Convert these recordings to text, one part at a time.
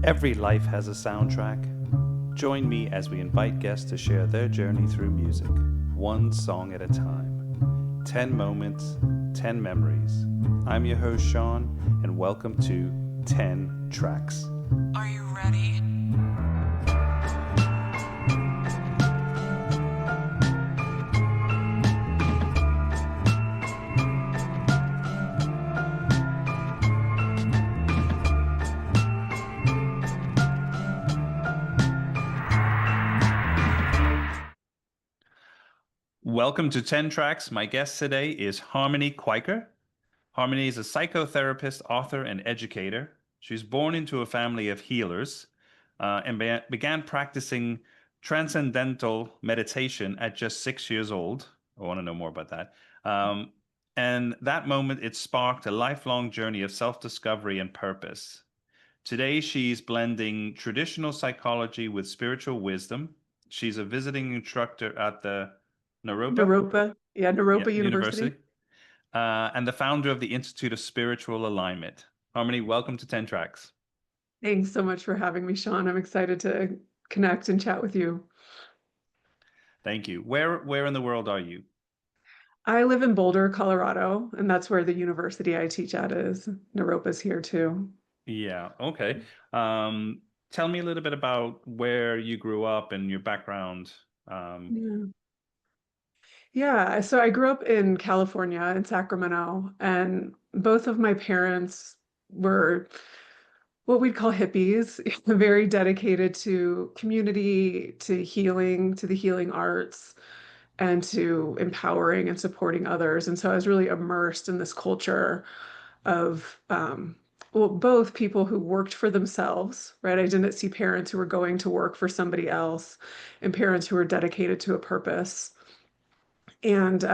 Every life has a soundtrack. Join me as we invite guests to share their journey through music, one song at a time. 10 moments, 10 memories. I'm your host, Sean, and welcome to 10 Tracks. Are you ready? Welcome to 10 Tracks. My guest today is Harmony Kwiker. Harmony is a psychotherapist, author, and educator. She was born into a family of healers and began practicing transcendental meditation at just 6 years old. I want to know more about that. And that moment, it sparked a lifelong journey of self-discovery and purpose. Today, she's blending traditional psychology with spiritual wisdom. She's a visiting instructor at the Naropa Naropa University. University, and the founder of the Institute of Spiritual Alignment. Harmony, welcome to 10 Tracks. Thanks so much for having me, Sean. I'm excited to connect and chat with you. Thank you. Where in the world are you? I live in Boulder, Colorado, and that's where the university I teach at is. Naropa's here too. Yeah, okay. Tell me a little bit about where you grew up and your background. Yeah. Yeah, so I grew up in California, in Sacramento, and both of my parents were what we'd call hippies, very dedicated to community, to healing, to the healing arts, and to empowering and supporting others. And so I was really immersed in this culture of, well, both people who worked for themselves, right? I didn't see parents who were going to work for somebody else, and parents who were dedicated to a purpose. And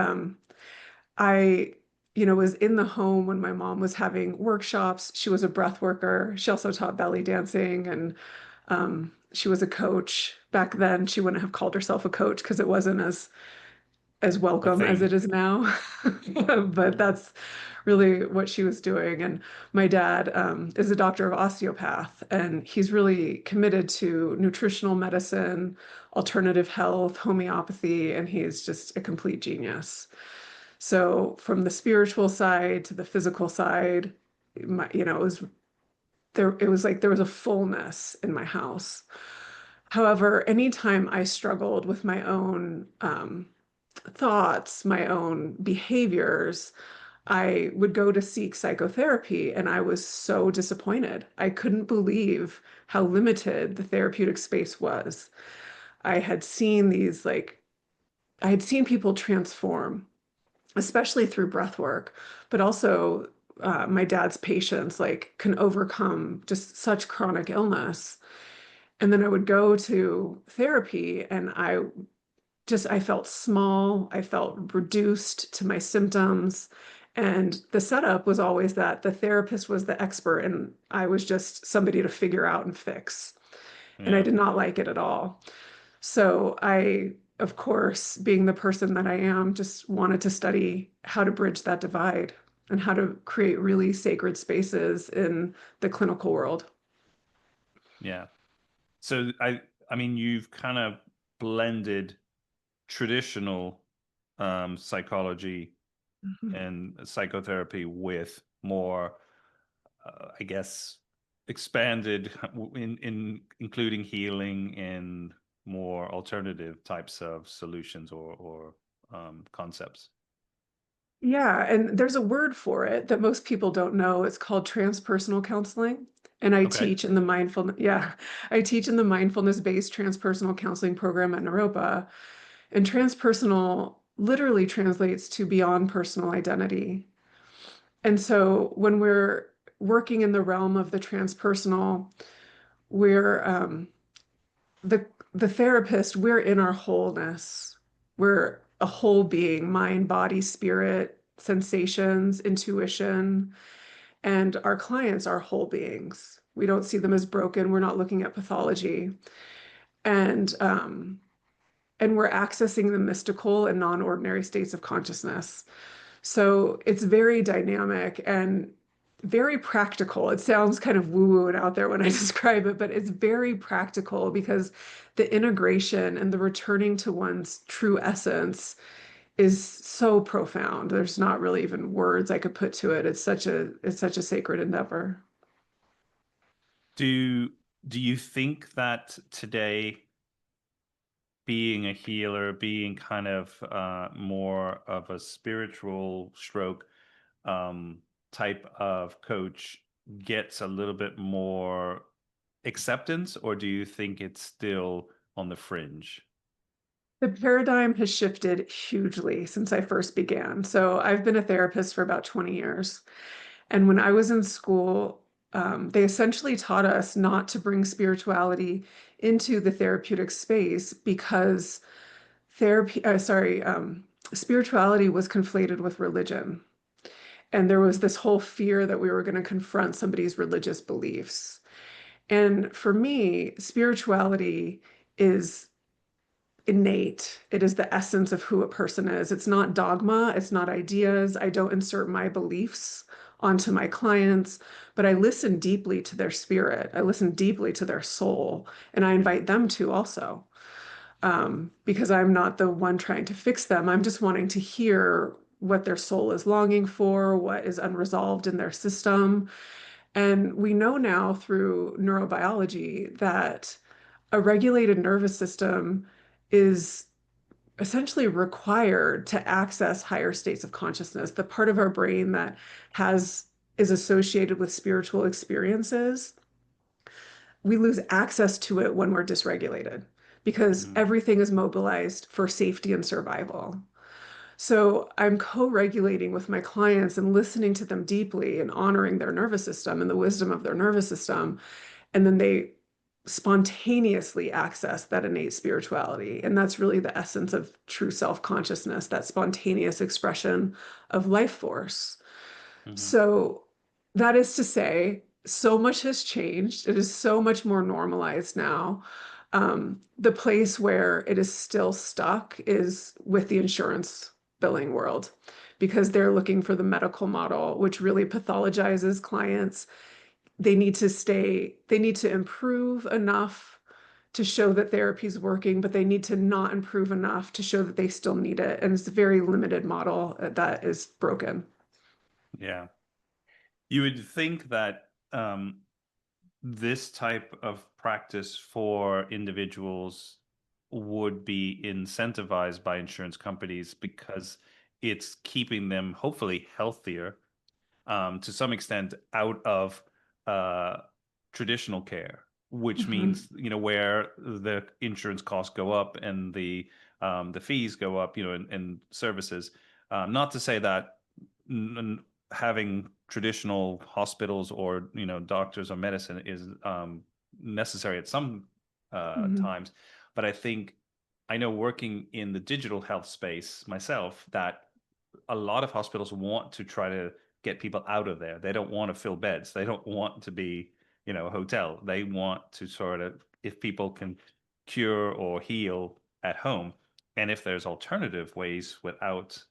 I, was in the home when my mom was having workshops. She was a breath worker. She also taught belly dancing, and she was a coach. Back then, she wouldn't have called herself a coach because it wasn't as A welcome as thing. it is now. But that's really what she was doing. And my dad is a doctor of osteopath, and he's really committed to nutritional medicine, alternative health, homeopathy, and he's just a complete genius. So from the spiritual side to the physical side, it was like there was a fullness in my house. However, anytime I struggled with my own thoughts, my own behaviors, I would go to seek psychotherapy, and I was so disappointed. I couldn't believe how limited the therapeutic space was. I had seen I had seen people transform, especially through breath work, but also my dad's patients can overcome just such chronic illness. And then I would go to therapy, and I felt small. I felt reduced to my symptoms. And the setup was always that the therapist was the expert and I was just somebody to figure out and fix. And I Yeah. did not like it at all. So I, of course, being the person that I am, just wanted to study how to bridge that divide and how to create really sacred spaces in the clinical world. Yeah. So I mean, you've kind of blended traditional psychology Mhm. and psychotherapy with more, I guess, expanded in including healing and more alternative types of solutions or concepts. Yeah, and there's a word for it that most people don't know. It's called transpersonal counseling. And I Okay. teach in the I teach in the mindfulness-based transpersonal counseling program at Naropa. And transpersonal literally translates to beyond personal identity. And so when we're working in the realm of the transpersonal, we're the therapist, we're in our wholeness. We're a whole being, mind, body, spirit, sensations, intuition, and our clients are whole beings. We don't see them as broken. We're not looking at pathology. And and we're accessing the mystical and non-ordinary states of consciousness. So it's very dynamic. And very practical. It sounds kind of woo-woo and out there when I describe it, but it's very practical because the integration and the returning to one's true essence is so profound. There's not really even words I could put to it. It's such a sacred endeavor. Do do you think that today being a healer, being kind of more of a spiritual stroke um, type of coach gets a little bit more acceptance, or do you think it's still on the fringe? The paradigm has shifted hugely since I first began. So I've been a therapist for about 20 years. And when I was in school, they essentially taught us not to bring spirituality into the therapeutic space because spirituality was conflated with religion. And there was this whole fear that we were going to confront somebody's religious beliefs. And for me, spirituality is innate. It is the essence of who a person is. It's not dogma, it's not ideas. I don't insert my beliefs onto my clients, but I listen deeply to their spirit. I listen deeply to their soul, and I Mhm. invite them to also. Because I'm not the one trying to fix them. I'm just wanting to hear what their soul is longing for, what is unresolved in their system. And we know now through neurobiology that a regulated nervous system is essentially required to access higher states of consciousness. The part of our brain that has is associated with spiritual experiences, we lose access to it when we're dysregulated because Mhm. everything is mobilized for safety and survival. So I'm co-regulating with my clients and listening to them deeply and honoring their nervous system and the wisdom of their nervous system. And then they spontaneously access that innate spirituality. And that's really the essence of true self-consciousness, that spontaneous expression of life force. Mhm. So that is to say, so much has changed. It is so much more normalized now. The place where it is still stuck is with the insurance billing world because they're looking for the medical model, which really pathologizes clients. They need to improve enough to show that therapy is working, but they need to not improve enough to show that they still need it. And it's a very limited model that is broken. Yeah. You would think that this type of practice for individuals would be incentivized by insurance companies because it's keeping them hopefully healthier to some extent out of uh, traditional care, which Mhm. means where the insurance costs go up and the fees go up, and services. Not to say that having traditional hospitals or doctors or medicine is necessary at some Mhm. times, but I know working in the digital health space myself that a lot of hospitals want to try to get people out of there. They don't want to fill beds. They don't want to be, a hotel. They want to sort of, if people can cure or heal at home, and if there's alternative ways without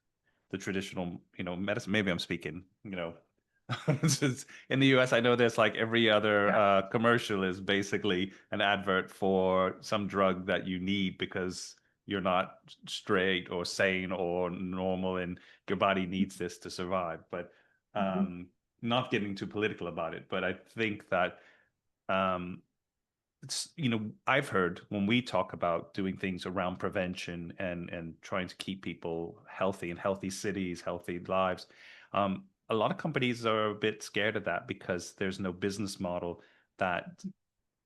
the traditional, medicine. Maybe I'm speaking, in the US, I know there's like every other Yeah. commercial is basically an advert for some drug that you need because you're not straight or sane or normal and your body needs this to survive. But Mhm. um, not getting too political about it. But I think that um, I've heard when we talk about doing things around prevention and trying to keep people healthy in healthy cities, healthy lives, a lot of companies are a bit scared of that because there's no business model that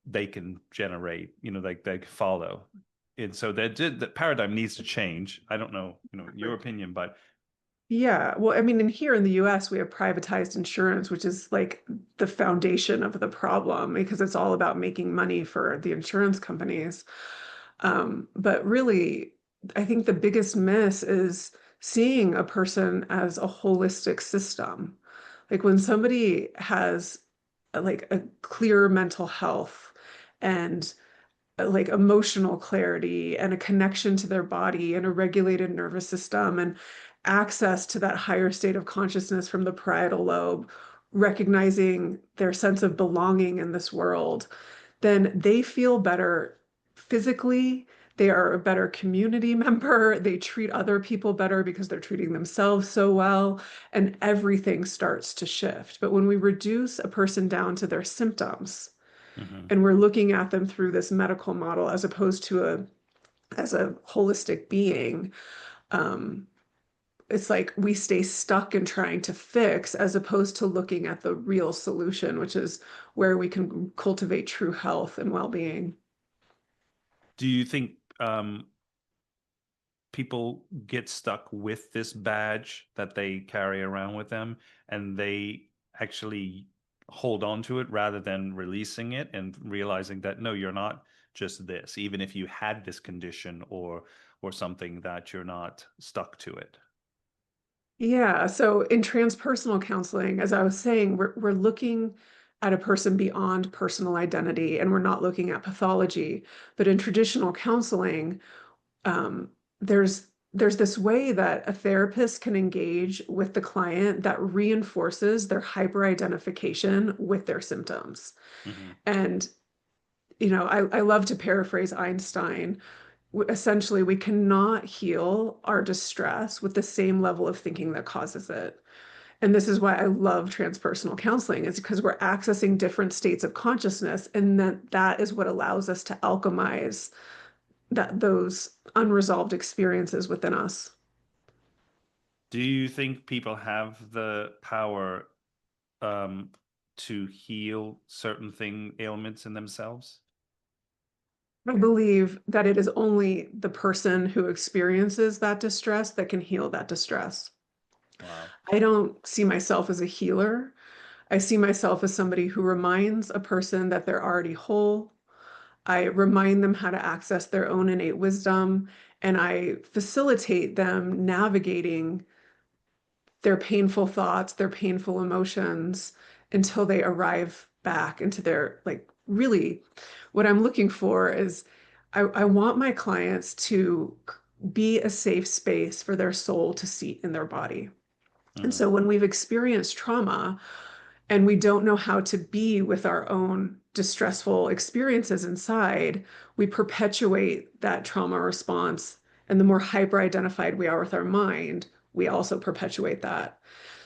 they can generate, like they can follow. And so the paradigm needs to change. I don't know, your opinion, but Yeah, well, I mean, and here in the US, we have privatized insurance, which is like the foundation of the problem because it's all about making money for the insurance companies. But really, I think the biggest miss is seeing a person as a holistic system. Like when somebody has like a clear mental health and like emotional clarity and a connection to their body and a regulated nervous system and access to that higher state of consciousness from the parietal lobe recognizing their sense of belonging in this world, then they feel better physically. They are a better community member. They treat other people better because they're treating themselves so well, and everything starts to shift. But when we reduce a person down to their symptoms Hmm. and we're looking at them through this medical model as opposed to a holistic being, um, it's like we stay stuck in trying to fix as opposed to looking at the real solution, which is where we can cultivate true health and well-being. Do you think people get stuck with this badge that they carry around with them and they actually hold on to it rather than releasing it and realizing that no, you're not just this, even if you had this condition or something, that you're not stuck to it? Yeah, so in transpersonal counseling, as I was saying, we're looking at a person beyond personal identity and we're not looking at pathology. But in traditional counseling, um, there's this way that a therapist can engage with the client that reinforces their hyper identification with their symptoms. Hmm. And I love to paraphrase Einstein. Essentially, we cannot heal our distress with the same level of thinking that causes it. And this is why I love transpersonal counseling, is because we're accessing different states of consciousness, and that is what allows us to alchemize those unresolved experiences within us. Do you think people have the power um, to heal certain ailments in themselves? I believe that it is only the person who experiences that distress that can heal that distress. Wow. I don't see myself as a healer. I see myself as somebody who reminds a person that they're already whole. I remind them how to access their own innate wisdom, and I facilitate them navigating their painful thoughts, their painful emotions until they arrive back into their, like, really what I'm looking for is I want my clients to be a safe space for their soul to seat in their body. And Hmm. so when we've experienced trauma, and we don't know how to be with our own distressful experiences inside, we perpetuate that trauma response. And the more hyper identified we are with our mind, we also perpetuate that.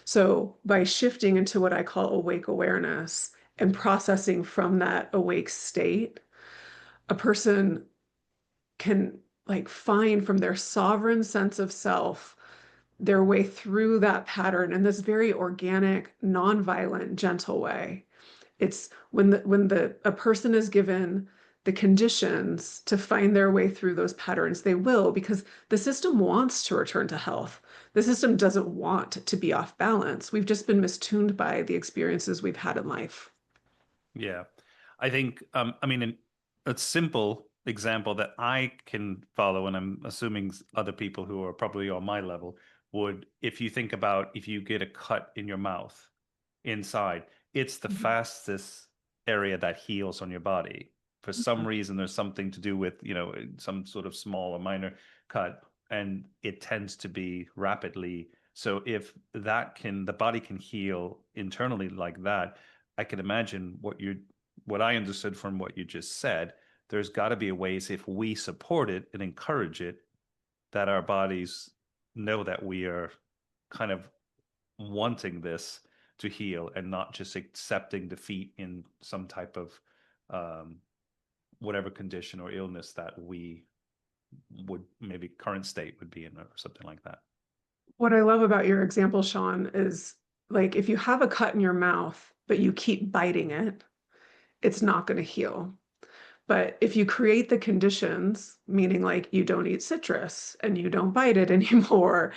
So by shifting into what I call awake awareness and processing from that awake state, a person can, like, find from their sovereign sense of self their way through that pattern in this very organic, nonviolent, gentle way. It's when the a person is given the conditions to find their way through those patterns, they will, because the system wants to return to health. The system doesn't want to be off balance. We've just been mistuned by the experiences we've had in life. Yeah. I think, I mean, a simple example that I can follow, and I'm assuming other people who are probably on my level would, if you think about if you get a cut in your mouth inside, it's the Mhm. fastest area that heals on your body. For some reason, there's something to do with, some sort of small or minor cut, and it tends to be rapidly. So if the body can heal internally like that, I can imagine what I understood from what you just said. There's got to be a ways if we support it and encourage it, that our bodies know that we are kind of wanting this to heal and not just accepting defeat in some type of um, whatever condition or illness that we would maybe current state would be in or something like that. What I love about your example, Sean, is, like, if you have a cut in your mouth, but you keep biting it, it's not going to heal. But if you create the conditions, meaning like you don't eat citrus and you don't bite it anymore,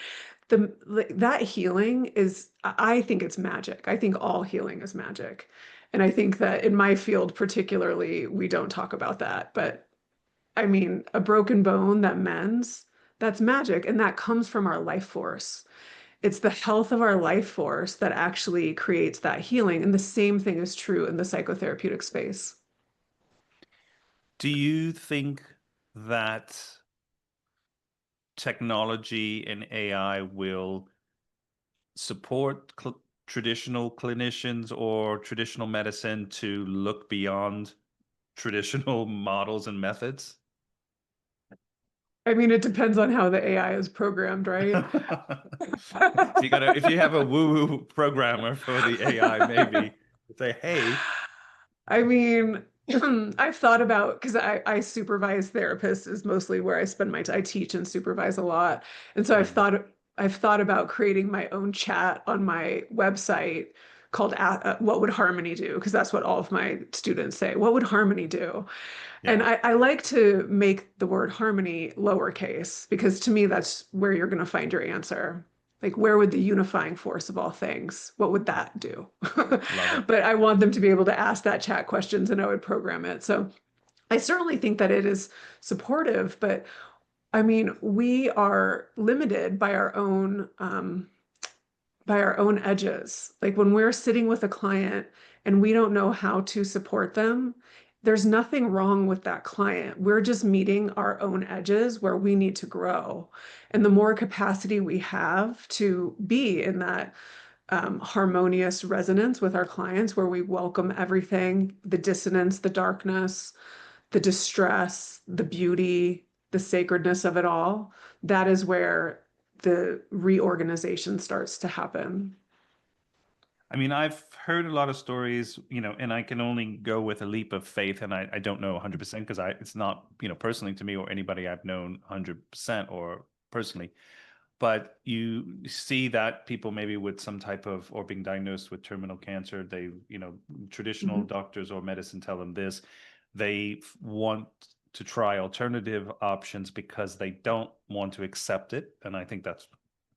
that healing is, I think it's magic. I think all healing is magic. And I think that in my field particularly, we don't talk about that. But I mean, a broken bone that mends, that's magic. And that comes from our life force. It's the health of our life force that actually creates that healing. And the same thing is true in the psychotherapeutic space. Do you think that technology and AI will support traditional clinicians or traditional medicine to look beyond traditional models and methods? I mean, it depends on how the AI is programmed, right? So you gotta, if you have a woo-woo programmer for the AI, maybe say, hey, I mean, I've thought about because I supervise therapists is mostly where I spend my time. I teach and supervise a lot. And so mm, I've thought about creating my own chat on my website called What Would Harmony Do? Because that's what all of my students say. What would Harmony do? And yeah. I like to make the word harmony lowercase because to me, that's where you're going to find your answer. Like, where would the unifying force of all things, what would that do? Love it. But I want them to be able to ask that chat questions and I would program it. So I certainly think that it is supportive, but I mean, we are limited by our own edges. Like when we're sitting with a client and we don't know how to support them, there's nothing wrong with that client. We're just meeting our own edges where we need to grow. And the more capacity we have to be in that harmonious resonance with our clients, where we welcome everything, the dissonance, the darkness, the distress, the beauty, the sacredness of it all, that is where the reorganization starts to happen. I mean, I've heard a lot of stories, and I can only go with a leap of faith, and I don't know 100% because it's not, personally to me or anybody I've known 100% or personally. But you see that people maybe with some type of, or being diagnosed with terminal cancer, they, traditional Mhm. doctors or medicine tell them this. They want to try alternative options because they don't want to accept it. And I think that's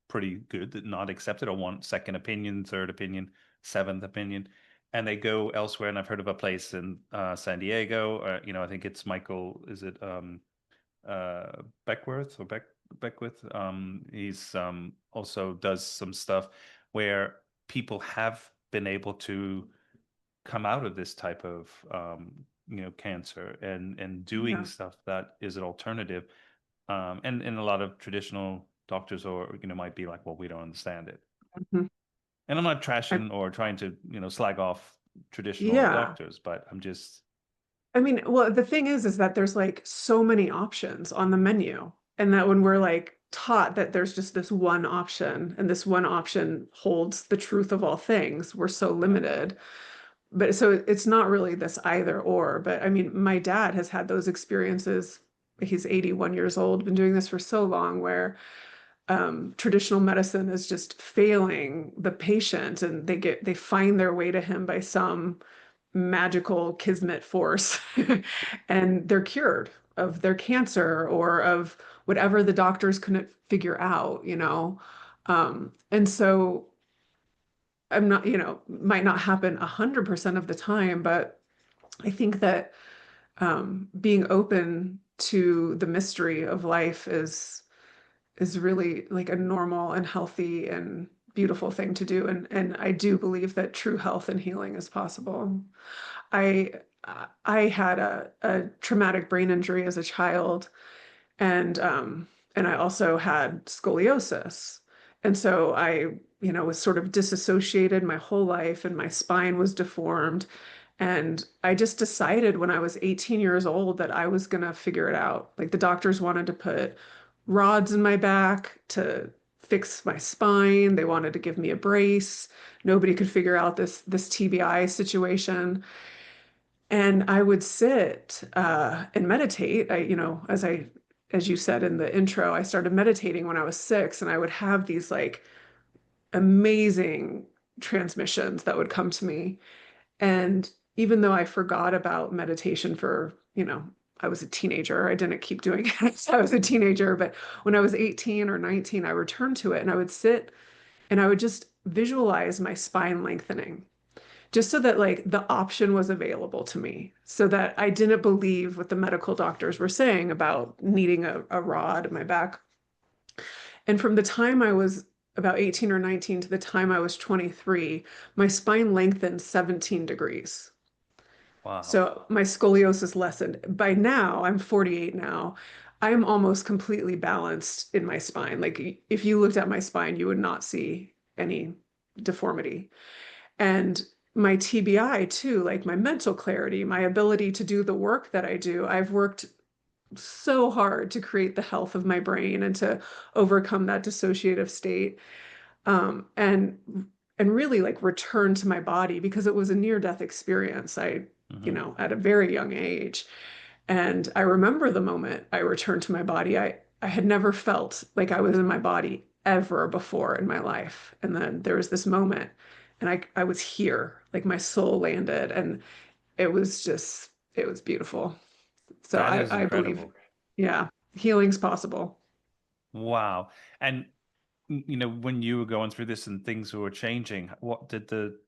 pretty good that not accept it or want second opinion, third opinion, seventh opinion. And they go elsewhere. And I've heard of a place in San Diego. I think it's Michael, is it Beckworth or Beckwith? He's also does some stuff where people have been able to come out of this type of cancer and doing Yeah. stuff that is an alternative. And a lot of traditional doctors or might be like, well, we don't understand it. Mhm. And I'm not I- trashing or trying to slag off traditional yeah. doctors, but I'm just I mean, well, the thing is that there's like so many options on the menu, and that when we're like taught that there's just this one option and this one option holds the truth of all things, we're so yeah. limited. But so it's not really this either or. But I mean, my dad has had those experiences. He's 81 years old, been doing this for so long, where traditional medicine is just failing the patient, and they find their way to him by some magical kismet force, and they're cured of their cancer or of whatever the doctors couldn't figure out, you know. And so I'm not, might not happen 100% of the time, but I think that being open to the mystery of life is really like a normal and healthy and beautiful thing to do. And I do believe that true health and healing is possible. I I had a traumatic brain injury as a child, and I also had scoliosis. And so I, was sort of disassociated my whole life, and my spine was deformed. And I just decided when I was 18 years old that I was gonna figure it out. Like the doctors wanted to put rods in my back to fix my spine. They wanted to give me a brace. Nobody could figure out this TBI situation. And I would sit and meditate. As you said in the intro, I started meditating when I was 6, and I would have these like amazing transmissions that would come to me. And even though I forgot about meditation for, I was a teenager, I didn't keep doing it as I was a teenager. But when I was 18 or 19, I returned to it, and I would sit and I would just visualize my spine lengthening, just so that like the option was available to me, so that I didn't believe what the medical doctors were saying about needing a rod in my back. And from the time I was about 18 or 19 to the time I was 23, my spine lengthened 17 degrees. Wow. So my scoliosis lessened. By now, I'm 48 now. I'm almost completely balanced in my spine. Like if you looked at my spine, you would not see any. deformity. And my TBI too, like my mental clarity, my ability to do the work that I do. I've worked so hard to create the health of my brain and to overcome that dissociative state. Um, and and really like return to my body because it was a near-death experience. Hmm. At a very young age. And I remember the moment I returned to my body. I had never felt like I was in my body ever before in my life. And then there was this moment and I was here, like my soul landed and it was beautiful. So That is I believe, incredible. yeah, healing's possible. Wow. And when you were going through this and things were changing, what did the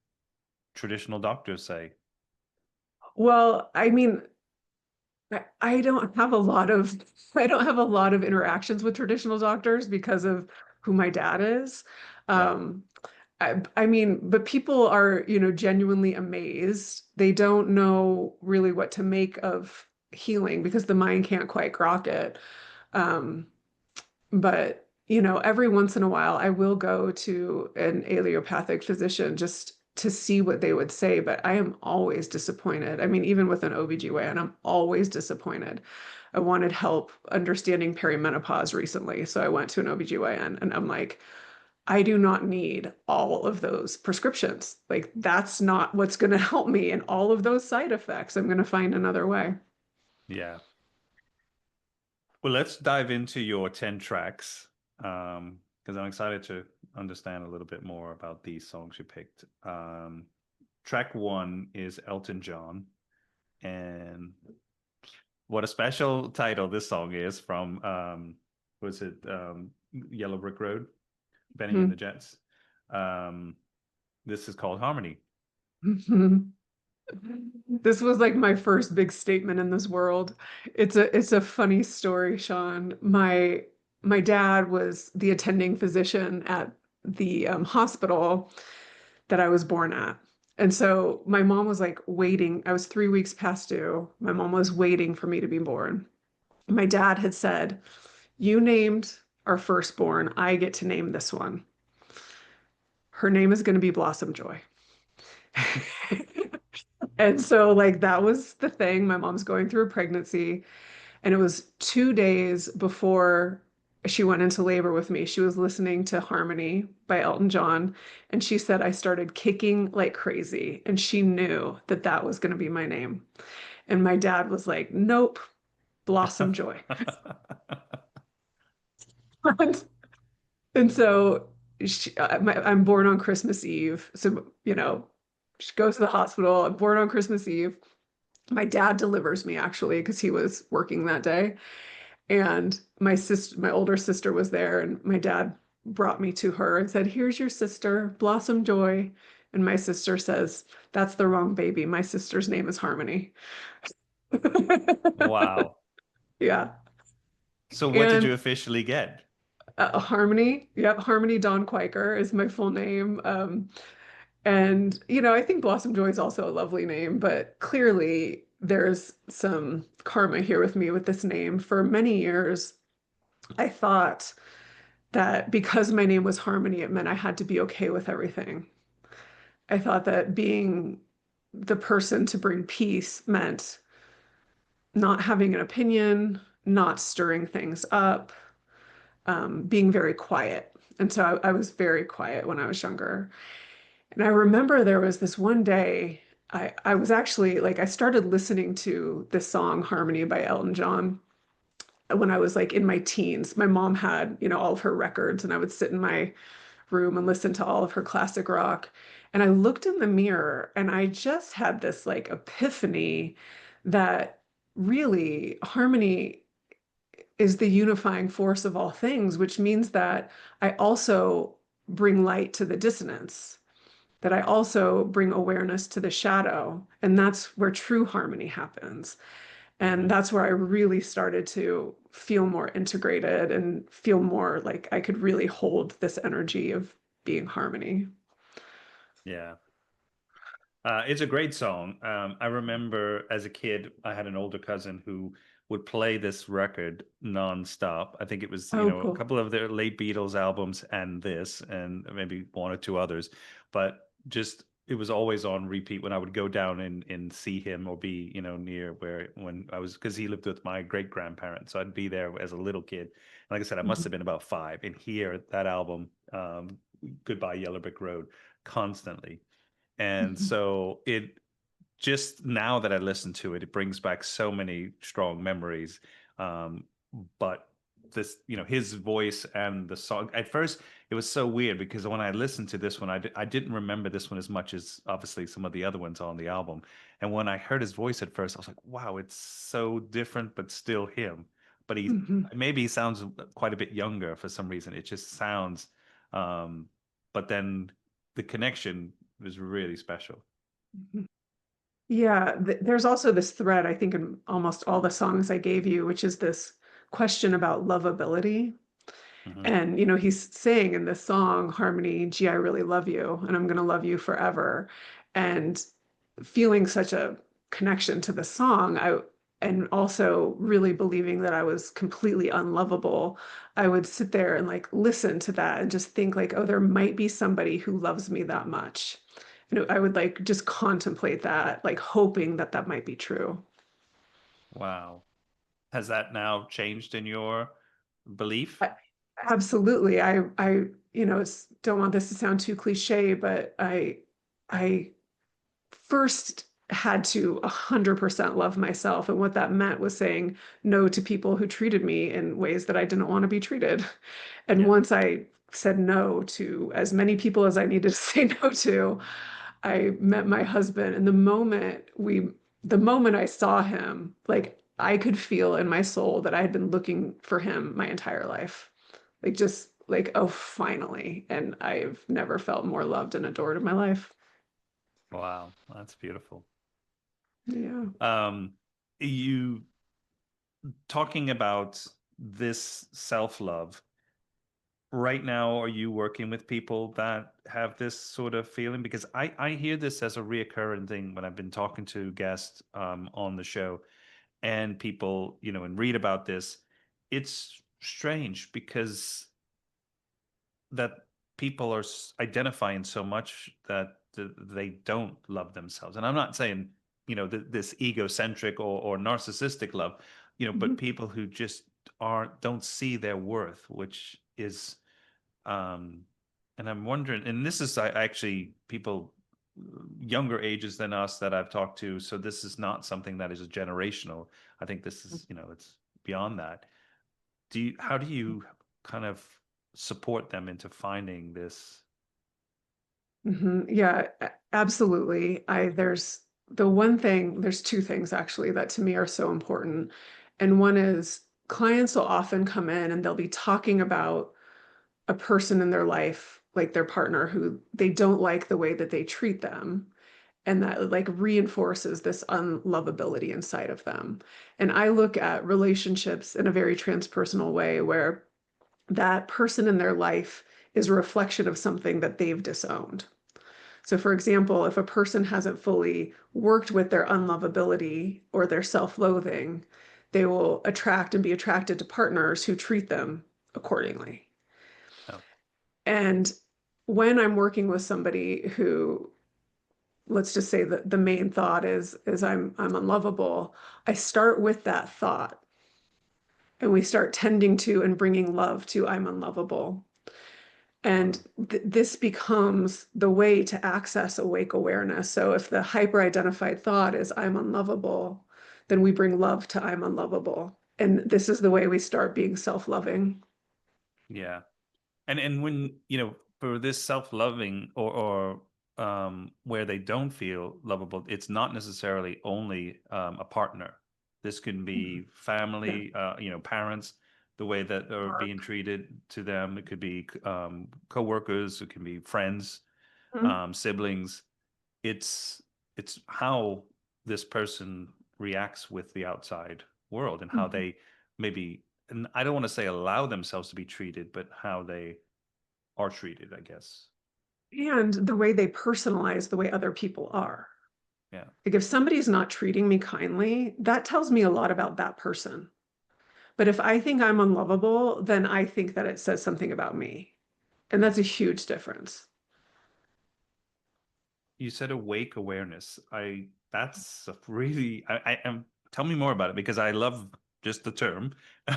traditional doctors say? Well, I mean, I don't have a lot of I don't have a lot of interactions with traditional doctors because of who my dad is. Yeah. Um, I mean, but people are, genuinely amazed. They don't know really what to make of healing because the mind can't quite grok it. Um, but, every once in a while, I will go to an allopathic physician just to see what they would say, but I am always disappointed. I mean, even with an OBGYN, I'm always disappointed. I wanted help understanding perimenopause recently, so I went to an OBGYN and I'm like, I do not need all of those prescriptions. Like, that's not what's going to help me and all of those side effects. I'm going to find another way. Yeah. Well, let's dive into your 10 tracks, because I'm excited to understand a little bit more about these songs you picked. Track one is Elton John, and what a special title this song is from, was it Yellow Brick Road, Benny and the Jets. Um, this is called Harmony. This was like my first big statement in this world. It's a funny story, Sean. My dad was the attending physician at the hospital that I was born at. And so my mom was like waiting. I was 3 weeks past due. My mom was waiting for me to be born. My dad had said, "You named our firstborn. I get to name this one. Her name is going to be Blossom Joy." And so, like, that was the thing. My mom's going through a pregnancy, and it was 2 days before she went into labor with me. She was listening to Harmony by Elton John, and she said I started kicking like crazy, and she knew that that was going to be my name. And my dad was like, "Nope, Blossom Joy." And, so I'm born on Christmas Eve. So, she goes to the hospital. I'm born on Christmas Eve. My dad delivers me actually because he was working that day. And my older sister was there, and my dad brought me to her and said, "Here's your sister, Blossom Joy." And my sister says, "That's the wrong baby. My sister's name is Harmony." Wow. Yeah. So what did And you officially get? Harmony, yep, Harmony Dawn Kwiker is my full name. And, I think Blossom Joy is also a lovely name, but clearly there's some karma here with me with this name. For many years, I thought that because my name was Harmony, it meant I had to be okay with everything. I thought that being the person to bring peace meant not having an opinion, not stirring things up, being very quiet. And so I was very quiet when I was younger. And I remember there was this one day I was actually like, I started listening to this song, Harmony by Elton John, when I was like in my teens. My mom had, all of her records, and I would sit in my room and listen to all of her classic rock. And I looked in the mirror and I just had this like epiphany that really harmony is the unifying force of all things, which means that I also bring light to the dissonance, that I also bring awareness to the shadow. And that's where true harmony happens. And Hmm. that's where I really started to feel more integrated and feel more like I could really hold this energy of being harmony. Yeah. It's a great song. I remember as a kid, I had an older cousin who would play this record nonstop. I think it was, Oh, a cool. couple of their late Beatles albums and this, and maybe one or two others, but just it was always on repeat when I would go down and see him or be, near where when I was, because he lived with my great grandparents. So I'd be there as a little kid. Like I said, I must Mhm. have been about 5 and hear that album, Goodbye Yellow Brick Road, constantly. And Mhm. so it just now that I listen to it, it brings back so many strong memories. Um, but this, his voice and the song, at first it was so weird because when I listened to this one, I didn't remember this one as much as obviously some of the other ones on the album. And when I heard his voice at first, I was like, wow, it's so different, but still him. But Mhm. maybe he sounds quite a bit younger for some reason. It just sounds, um, but then the connection was really special. Mhm. Yeah, there's also this thread, I think, in almost all the songs I gave you, which is this question about lovability. Hmm. And, he's saying in this song, Harmony, gee, I really love you, and I'm going to love you forever. And feeling such a connection to the song, and also really believing that I was completely unlovable, I would sit there and like listen to that and just think like, oh, there might be somebody who loves me that much. And I would like just contemplate that, like hoping that that might be true. Wow. Has that now changed in your belief? I, absolutely. Don't want this to sound too cliche, but I first had to 100% love myself. And what that meant was saying no to people who treated me in ways that I didn't want to be treated. And Yeah. once I said no to as many people as I needed to say no to, I met my husband. And the moment I saw him, like I could feel in my soul that I had been looking for him my entire life. Like just like, oh, finally. And I've never felt more loved and adored in my life. Wow. That's beautiful. Yeah. Um, you talking about this self-love right now, are you working with people that have this sort of feeling? Because I hear this as a reoccurring thing when I've been talking to guests on the show and people, and read about this. It's strange because that people are identifying so much that they don't love themselves. And I'm not saying, this egocentric or narcissistic love, but Mhm. people who just don't see their worth, which is, um, and I'm wondering, and this is actually people younger ages than us that I've talked to. So this is not something that is generational. I think this is, it's beyond that. How do you kind of support them into finding this? Yeah, absolutely. There's two things actually that to me are so important. And one is clients will often come in and they'll be talking about a person in their life, like their partner, who they don't like the way that they treat them. And that like reinforces this unlovability inside of them. And I look at relationships in a very transpersonal way where that person in their life is a reflection of something that they've disowned. So, for example, if a person hasn't fully worked with their unlovability or their self loathing, they will attract and be attracted to partners who treat them accordingly. Oh, And when I'm working with somebody who, let's just say that the main thought is I'm unlovable, I start with that thought and we start tending to and bringing love to I'm unlovable. And wow. this becomes the way to access awake awareness. So if the hyper identified thought is I'm unlovable, then we bring love to I'm unlovable. And this is the way we start being self loving. Yeah. And when, for this self-loving or where they don't feel lovable, it's not necessarily only a partner. This can be Yeah. family, parents, the way that are being treated to them. It could be coworkers, it can be friends, Mhm. siblings. it's it's how this person reacts with the outside world and how Mhm. they maybe, and I don't want to say allow themselves to be treated, but how they are treated, I guess. And the way they personalize the way other people are. Yeah. Like if somebody's not treating me kindly, that tells me a lot about that person. But if I think I'm unlovable, then I think that it says something about me. And Yeah. that's a huge difference. You said awake awareness. That's a really, I am, tell me more about it because I love just the term.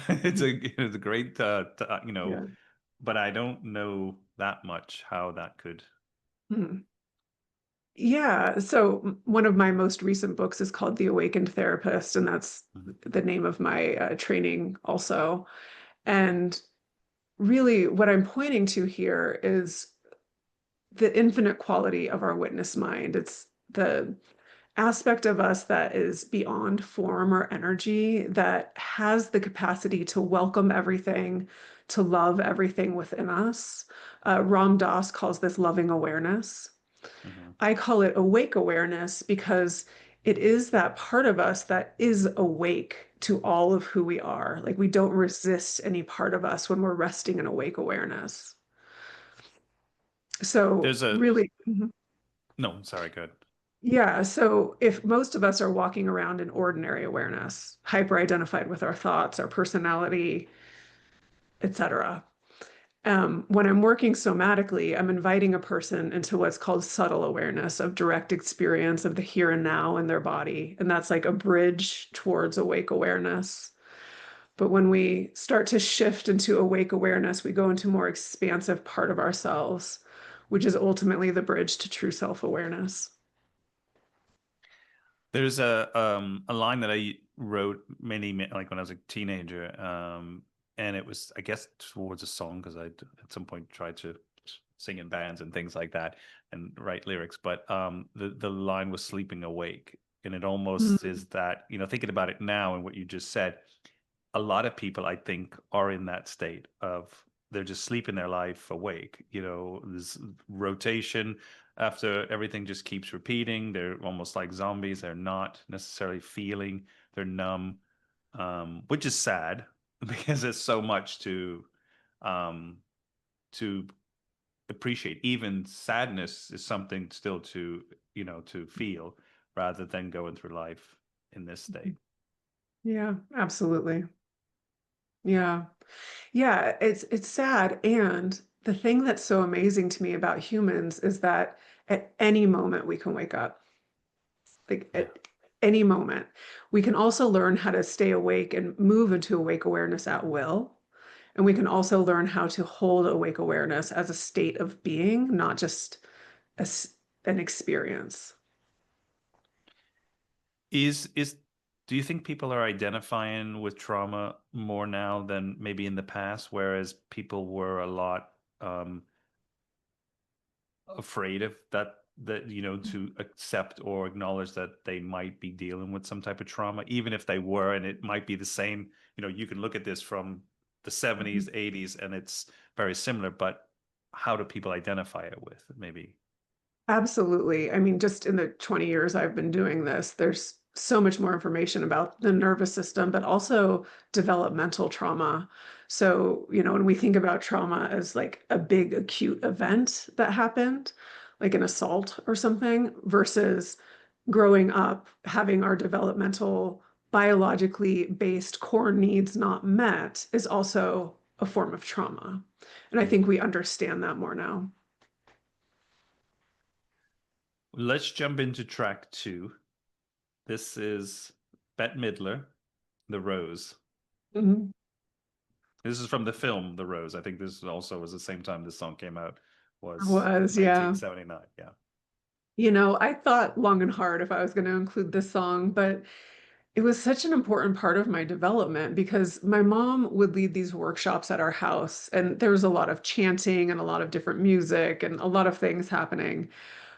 It's a great, Yeah. but I don't know that much how that could. Hmm. Yeah. So one of my most recent books is called The Awakened Therapist, and that's Mhm. the name of my training also. And really, what I'm pointing to here is the infinite quality of our witness mind. It's the aspect of us that is beyond form or energy, that has the capacity to welcome everything, to love everything within us. Ram Dass calls this loving awareness. Mhm. I call it awake awareness because it is that part of us that is awake to all of who we are. Like we don't resist any part of us when we're resting in awake awareness. So There's a, really, mhm. no, sorry, good. Yeah. So if most of us are walking around in ordinary awareness, hyper identified with our thoughts, our personality, etc. When I'm working somatically, I'm inviting a person into what's called subtle awareness of direct experience of the here and now in their body. And that's like a bridge towards awake awareness. But when we start to shift into awake awareness, we go into a more expansive part of ourselves, which is ultimately the bridge to true self-awareness. There's a line that I wrote like when I was a teenager, and it was, I guess, towards a song because I at some point tried to sing in bands and things like that and write lyrics. But the line was "sleeping awake," and it almost Mm. is that, thinking about it now and what you just said, a lot of people I think are in that state of they're just sleeping their life awake. This rotation after everything just keeps repeating. They're almost like zombies. They're not necessarily feeling. They're numb, which is sad because there's so much um, to appreciate. Even sadness is something still to feel rather than going through life in this state. Yeah, absolutely. Yeah. Yeah, it's sad. And the thing that's so amazing to me about humans is that at any moment we can wake up. Like Yeah. at any moment. We can also learn how to stay awake and move into awake awareness at will. And we can also learn how to hold awake awareness as a state of being, not just as an experience. Is do you think people are identifying with trauma more now than maybe in the past, whereas people were a lot afraid of that to accept or acknowledge that they might be dealing with some type of trauma, even if they were, and it might be the same. You can look at this from the 70s, 80s, and it's very similar, but how do people identify it with maybe? Absolutely. I mean, just in the 20 years I've been doing this, there's so much more information about the nervous system, but also developmental trauma. So, when we think about trauma as like a big acute event that happened, like an assault or something, versus growing up, having our developmental, biologically based core needs not met is also a form of trauma. And I Mm. think we understand that more now. Let's jump into track two. This is Bette Midler, The Rose. Mhm. This is from the film The Rose. I think this also was the same time this song came out, was Was, yeah. 1979. Yeah. I thought long and hard if I was going to include this song, but it was such an important part of my development because my mom would lead these workshops at our house, and there was a lot of chanting and a lot of different music and a lot of things happening.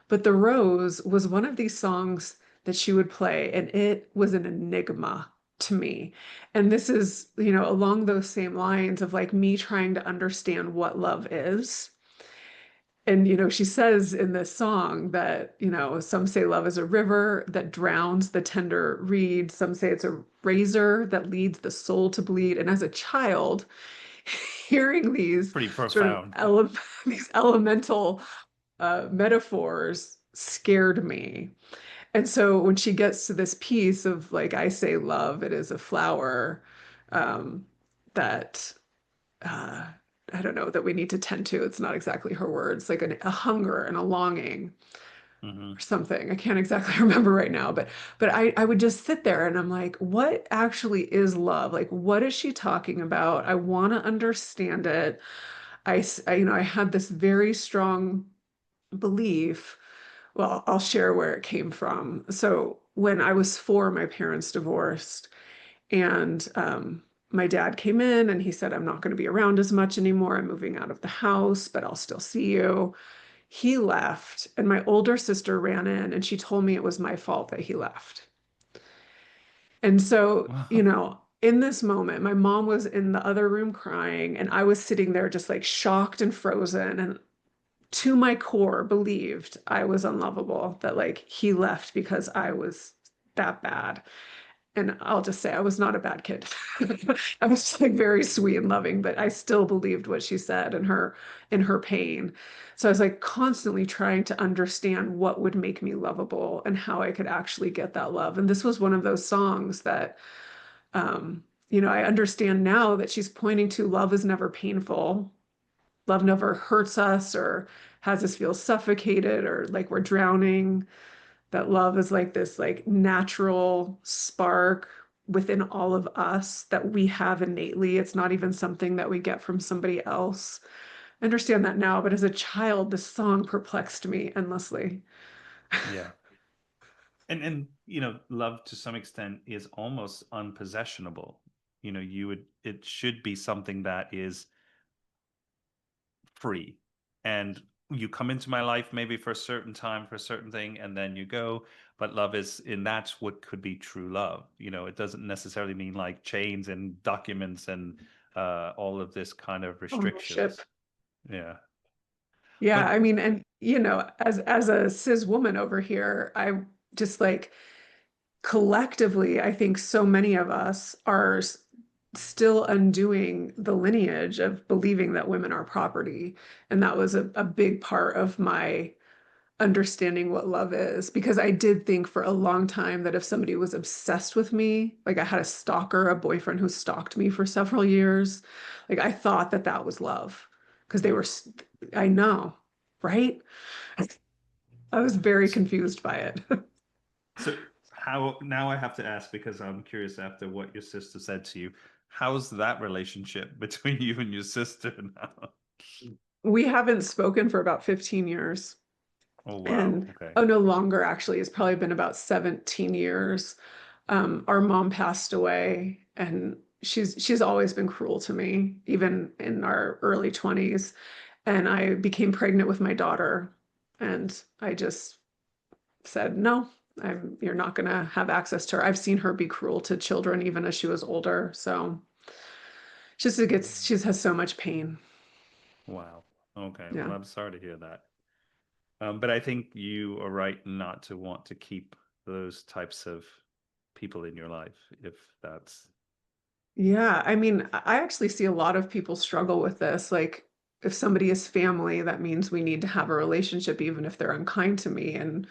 But The Rose was one of these songs that she would play, and it was an enigma to me. And this is, along those same lines of like me trying to understand what love is. And, she says in this song that, some say love is a river that drowns the tender reed. Some say it's a razor that leads the soul to bleed. And as a child, hearing these Pretty sort of profound. these elemental metaphors scared me. And so when she gets to this piece of like, I say love, it is a flower, um, that uh, I don't know, that we need to tend to. It's not exactly her words, like a hunger and a longing Hmm. or something. I can't exactly remember right now, but I would just sit there and I'm like, what actually is love? Like, what is she talking about? I want to understand it. I had this very strong belief. Well, I'll share where it came from. So when I was 4, my parents divorced, and my dad came in and he said, I'm not going to be around as much anymore. I'm moving out of the house, but I'll still see you. He left, and my older sister ran in and she told me it was my fault that he left. And so, in this moment, my mom was in the other room crying, and I was sitting there just like shocked and frozen. And to my core, believed I was unlovable, that like he left because I was that bad. And I'll just say I was not a bad kid. I was like very sweet and loving, but I still believed what she said in her pain. So I was like constantly trying to understand what would make me lovable and how I could actually get that love. And this was one of those songs that I understand now that she's pointing to love is never painful. Love never hurts us or has us feel suffocated or like we're drowning. That love is like this like natural spark within all of us that we have innately. It's not even something that we get from somebody else. I understand that now, but as a child, this song perplexed me endlessly. Yeah. And love to some extent is almost unpossessionable. It should be something that is free. And you come into my life maybe for a certain time, for a certain thing, and then you go. But love is, and that's what could be true love. It doesn't necessarily mean like chains and documents and all of this kind of Ownership. restrictions. Yeah. Yeah, But I mean, and as a cis woman over here, I just like collectively, I think so many of us are still undoing the lineage of believing that women are property. And that was a big part of my understanding what love is, because I did think for a long time that if somebody was obsessed with me, like I had a stalker, a boyfriend who stalked me for several years, like I thought that that was love because they were, I know, right? I was very so, confused by it. so how now I have to ask because I'm curious after what your sister said to you. How's that relationship between you and your sister now? We haven't spoken for about 15 years. Oh wow. And Okay. oh, no longer actually. It's probably been about 17 years. Our mom passed away, and she's always been cruel to me, even in our early 20s. And I became pregnant with my daughter, and I just said, no, you're not gonna have access to her. I've seen her be cruel to children even as she was older. So she has so much pain. Wow. Okay. Well, Yeah. I'm sorry to hear that. But I think you are right not to want to keep those types of people in your life if that's Yeah, I mean, I actually see a lot of people struggle with this. Like, if somebody is family, that means we need to have a relationship, even if they're unkind to me. And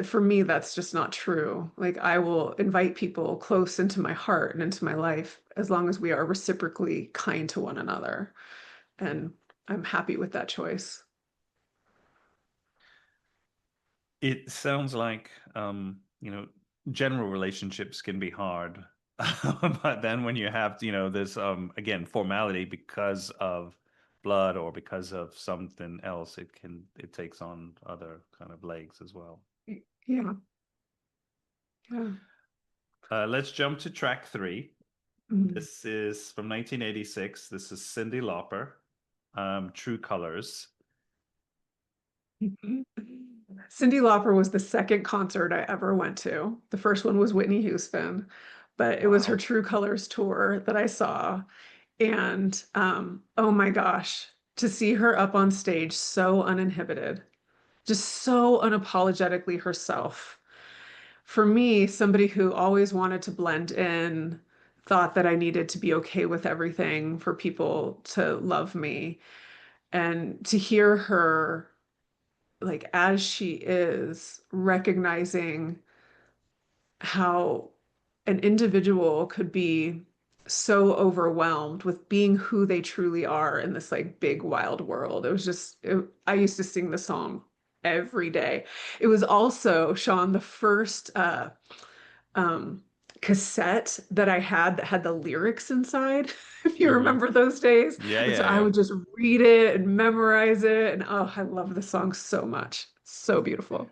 for me, that's just not true. Like, I will invite people close into my heart and into my life as long as we are reciprocally kind to one another. And I'm happy with that choice. it sounds like general relationships can be hard. But then when you have, this again formality because of blood or because of something else, it takes on other kind of legs as well. Yeah, yeah. Let's jump to track three. Mhm. This is from 1986. This is Cyndi Lauper, True Colors. Cyndi Lauper was the second concert I ever went to. The first one was Whitney Houston, but it was her Wow. True Colors tour that I saw. And oh my gosh, to see her up on stage so uninhibited, just so unapologetically herself. For me, somebody who always wanted to blend in, thought that I needed to be okay with everything for people to love me. And to hear her like as she is, recognizing how an individual could be so overwhelmed with being who they truly are in this like big wild world. It was just I used to sing the song every day. It was also, Sean, the first um cassette that I had that had the lyrics inside, if you Hmm. remember those days. Yeah, And so yeah, I yeah. would just read it and memorize it. And oh, I love the song so much. So beautiful.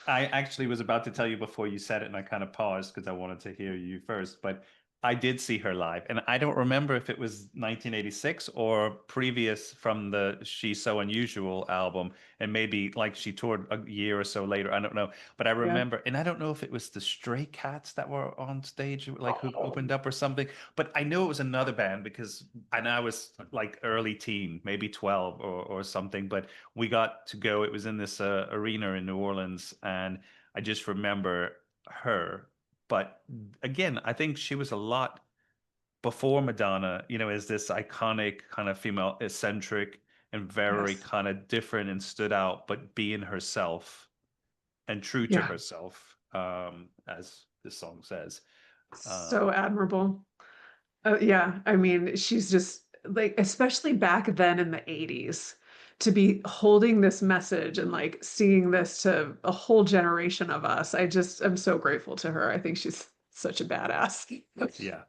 I actually was about to tell you before you said it, and I kind of paused because I wanted to hear you first. But I did see her live, and I don't remember if it was 1986 or previous from the She's So Unusual album, and maybe like she toured a year or so later. I don't know, but I Yeah. remember, and I don't know if it was the Stray Cats that were on stage, like who Oh, opened up or something. But I know it was another band because, and I was like early teen, maybe 12 or something. But we got to go. It was in this arena in New Orleans, and I just remember her. But again, I think she was a lot before Madonna, as this iconic kind of female, eccentric and very yes. kind of different and stood out, but being herself and true to Yeah. herself, as the song says. So admirable. Yeah, I mean, she's just like, especially back then in the 80s, to be holding this message and like seeing this to a whole generation of us. I'm so grateful to her. I think she's such a badass. Yeah.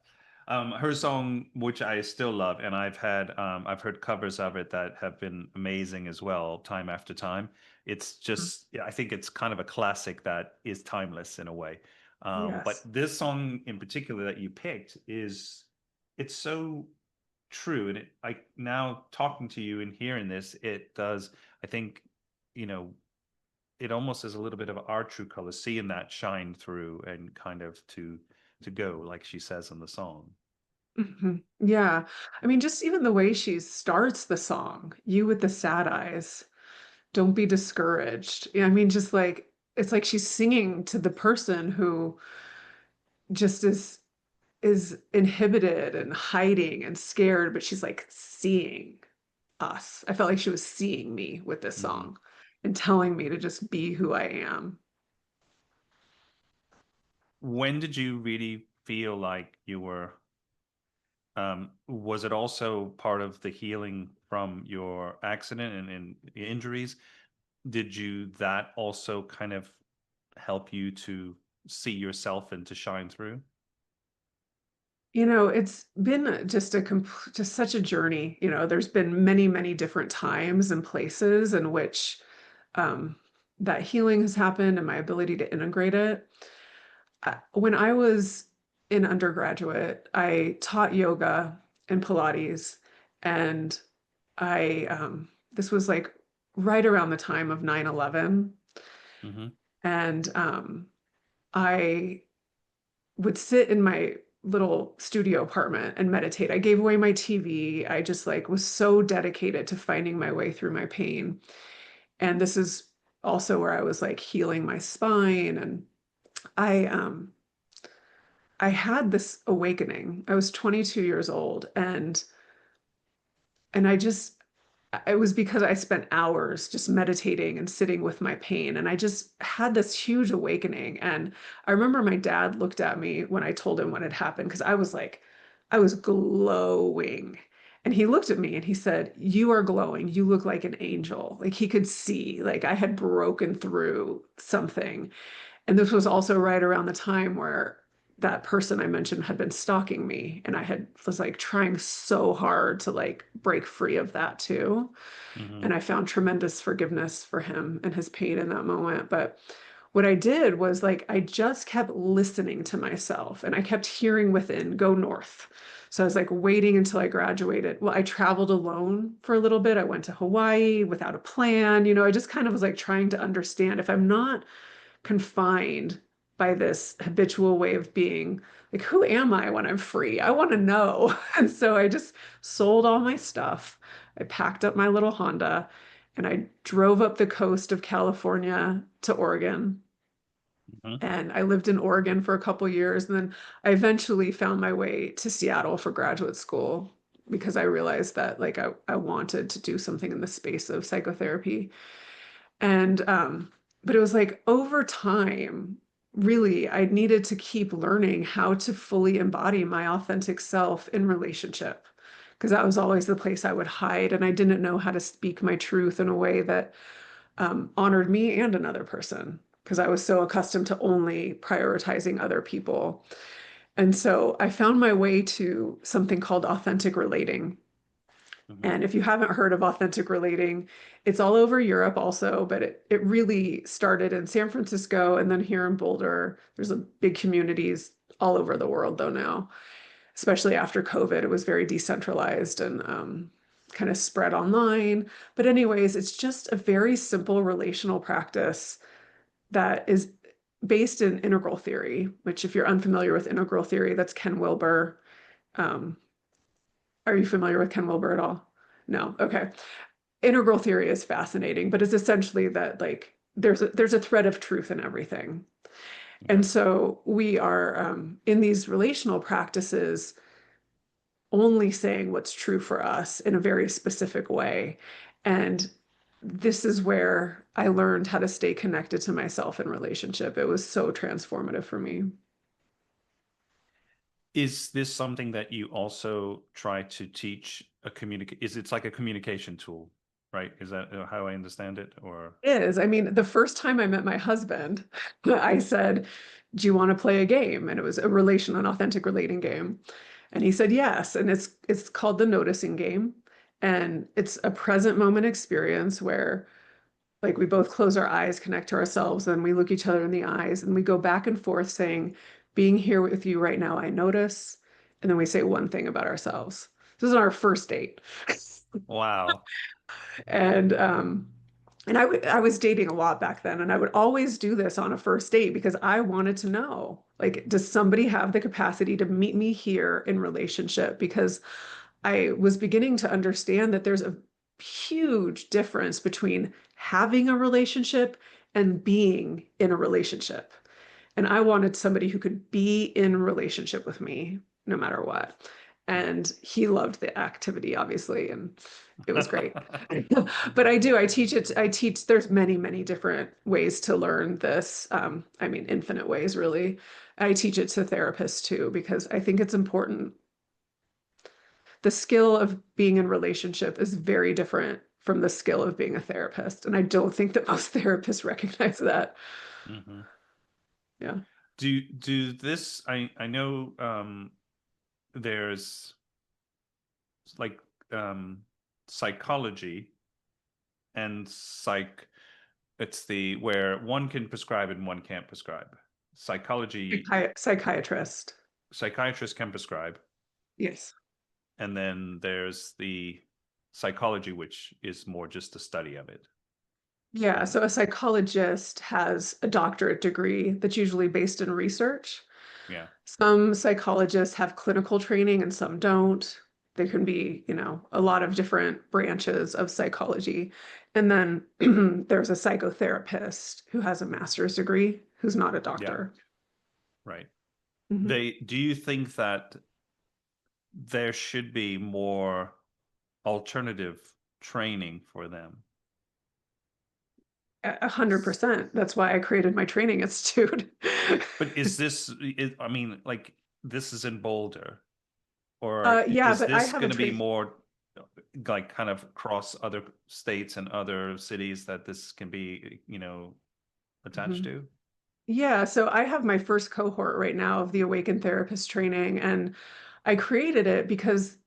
Her song, which I still love, and I've heard covers of it that have been amazing as well, time after time. It's just, yeah, I think it's kind of a classic that is timeless in a way. But Yes. this song in particular that you picked it's so true, and now talking to you and hearing this, it does. I think, you know, it almost is a little bit of our true color, seeing that shine through and kind of to go, like she says in the song. Yeah. I mean, just even the way she starts the song, you with the sad eyes, don't be discouraged. Yeah, I mean, just like it's like she's singing to the person who just is inhibited and hiding and scared, but she's like seeing us. I felt like she was seeing me with this Hmm. song and telling me to just be who I am. When did you really feel like you were, was it also part of the healing from your accident and the injuries? Did you that also kind of help you to see yourself and to shine through? You know, it's been just such a journey. You know, there's been many, many different times and places in which um, that healing has happened and my ability to integrate it. When I was in undergraduate, I taught yoga and Pilates, and this was like right around the time of 9/11, Hmm. and I would sit in my little studio apartment and meditate. I gave away my TV. I just like was so dedicated to finding my way through my pain. And this is also where I was like healing my spine. And I um I had this awakening. I was 22 years old, and I just it was because I spent hours just meditating and sitting with my pain. And I just had this huge awakening. And I remember my dad looked at me when I told him what had happened, because I was like, I was glowing. And he looked at me and he said, "You are glowing. You look like an angel." Like he could see, like I had broken through something. And this was also right around the time where that person I mentioned had been stalking me, and was like trying so hard to like break free of that too. Hmm. And I found tremendous forgiveness for him and his pain in that moment. But what I did was like I just kept listening to myself and I kept hearing within, go north. So I was like waiting until I graduated. Well, I traveled alone for a little bit. I went to Hawaii without a plan. You know, I just kind of was like trying to understand, if I'm not confined by this habitual way of being, like, who am I when I'm free? I want to know. And so I just sold all my stuff. I packed up my little Honda and I drove up the coast of California to Oregon. Hmm. And I lived in Oregon for a couple years. And then I eventually found my way to Seattle for graduate school, because I realized that like I wanted to do something in the space of psychotherapy. And but it was like over time, really, I needed to keep learning how to fully embody my authentic self in relationship, because that was always the place I would hide, and I didn't know how to speak my truth in a way that honored me and another person, because I was so accustomed to only prioritizing other people. And so I found my way to something called authentic relating. Hmm. And if you haven't heard of authentic relating, it's all over Europe also, but it really started in San Francisco and then here in Boulder. There's a big communities all over the world though now, especially after COVID. It was very decentralized and kind of spread online. But anyways, it's just a very simple relational practice that is based in integral theory, which if you're unfamiliar with integral theory, that's Ken Wilber. Um, are you familiar with Ken Wilber at all? No. Okay. Integral theory is fascinating, but it's essentially that like there's a thread of truth in everything. And Yeah. so we are in these relational practices only saying what's true for us in a very specific way. And this is where I learned how to stay connected to myself in relationship. It was so transformative for me. Is this something that you also try to teach a communicate? Is it's like a communication tool, right? Is that how I understand it? Or Is. I mean, the first time I met my husband, I said, "Do you want to play a game?" And it was an authentic relating game. And he said yes. And it's called the noticing game. And it's a present moment experience where like we both close our eyes, connect to ourselves, and we look each other in the eyes and we go back and forth saying, "Being here with you right now, I notice." And then we say one thing about ourselves. This is our first date. wow. And I was dating a lot back then, and I would always do this on a first date because I wanted to know, like, does somebody have the capacity to meet me here in relationship? Because I was beginning to understand that there's a huge difference between having a relationship and being in a relationship. And I wanted somebody who could be in relationship with me no matter what. Yeah. And he loved the activity, obviously, and it was great. But I teach, there's many, many different ways to learn this. I mean, infinite ways, really. I teach it to therapists too, because I think it's important. The skill of being in relationship is very different from the skill of being a therapist. And I don't think that most therapists recognize that. Hmm. Yeah. Do this? I know there's like um psychology and psych. It's the where one can prescribe and one can't prescribe. Psychology, Psychiatrist. psychiatrists can prescribe, Yes. and then there's the psychology, which is more just the study of it, Yeah, right? so a psychologist has a doctorate degree that's usually based in research. Yeah. Some psychologists have clinical training and some don't. There can be, a lot of different branches of psychology. And then there's a psychotherapist who has a master's degree who's not a Yeah. doctor. Right. Mhm. They do you think that there should be more alternative training for them? 100%. That's why I created my training institute. But I mean, like, this is in Boulder, or Yeah, is but I this have a going to be train. more like kind of across other states and other cities that this can be, attached Mhm. to? Yeah, so I have my first cohort right now of the Awakened Therapist training, and I created it because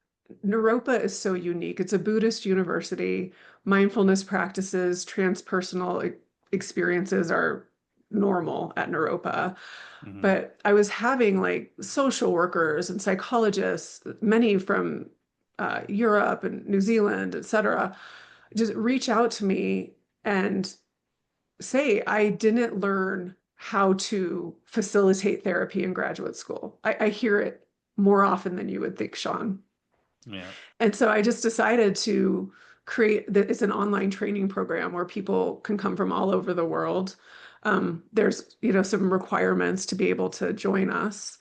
Naropa is so unique. It's a Buddhist university. Mindfulness practices, transpersonal experiences are normal at Naropa. Hmm. But I was having like social workers and psychologists, many from Europe and New Zealand, et cetera, just reach out to me and say I didn't learn how to facilitate therapy in graduate school. I hear it more often than you would think, Sean. Yeah. And so I just decided to create that it's an online training program where people can come from all over the world. There's, some requirements to be able to join us,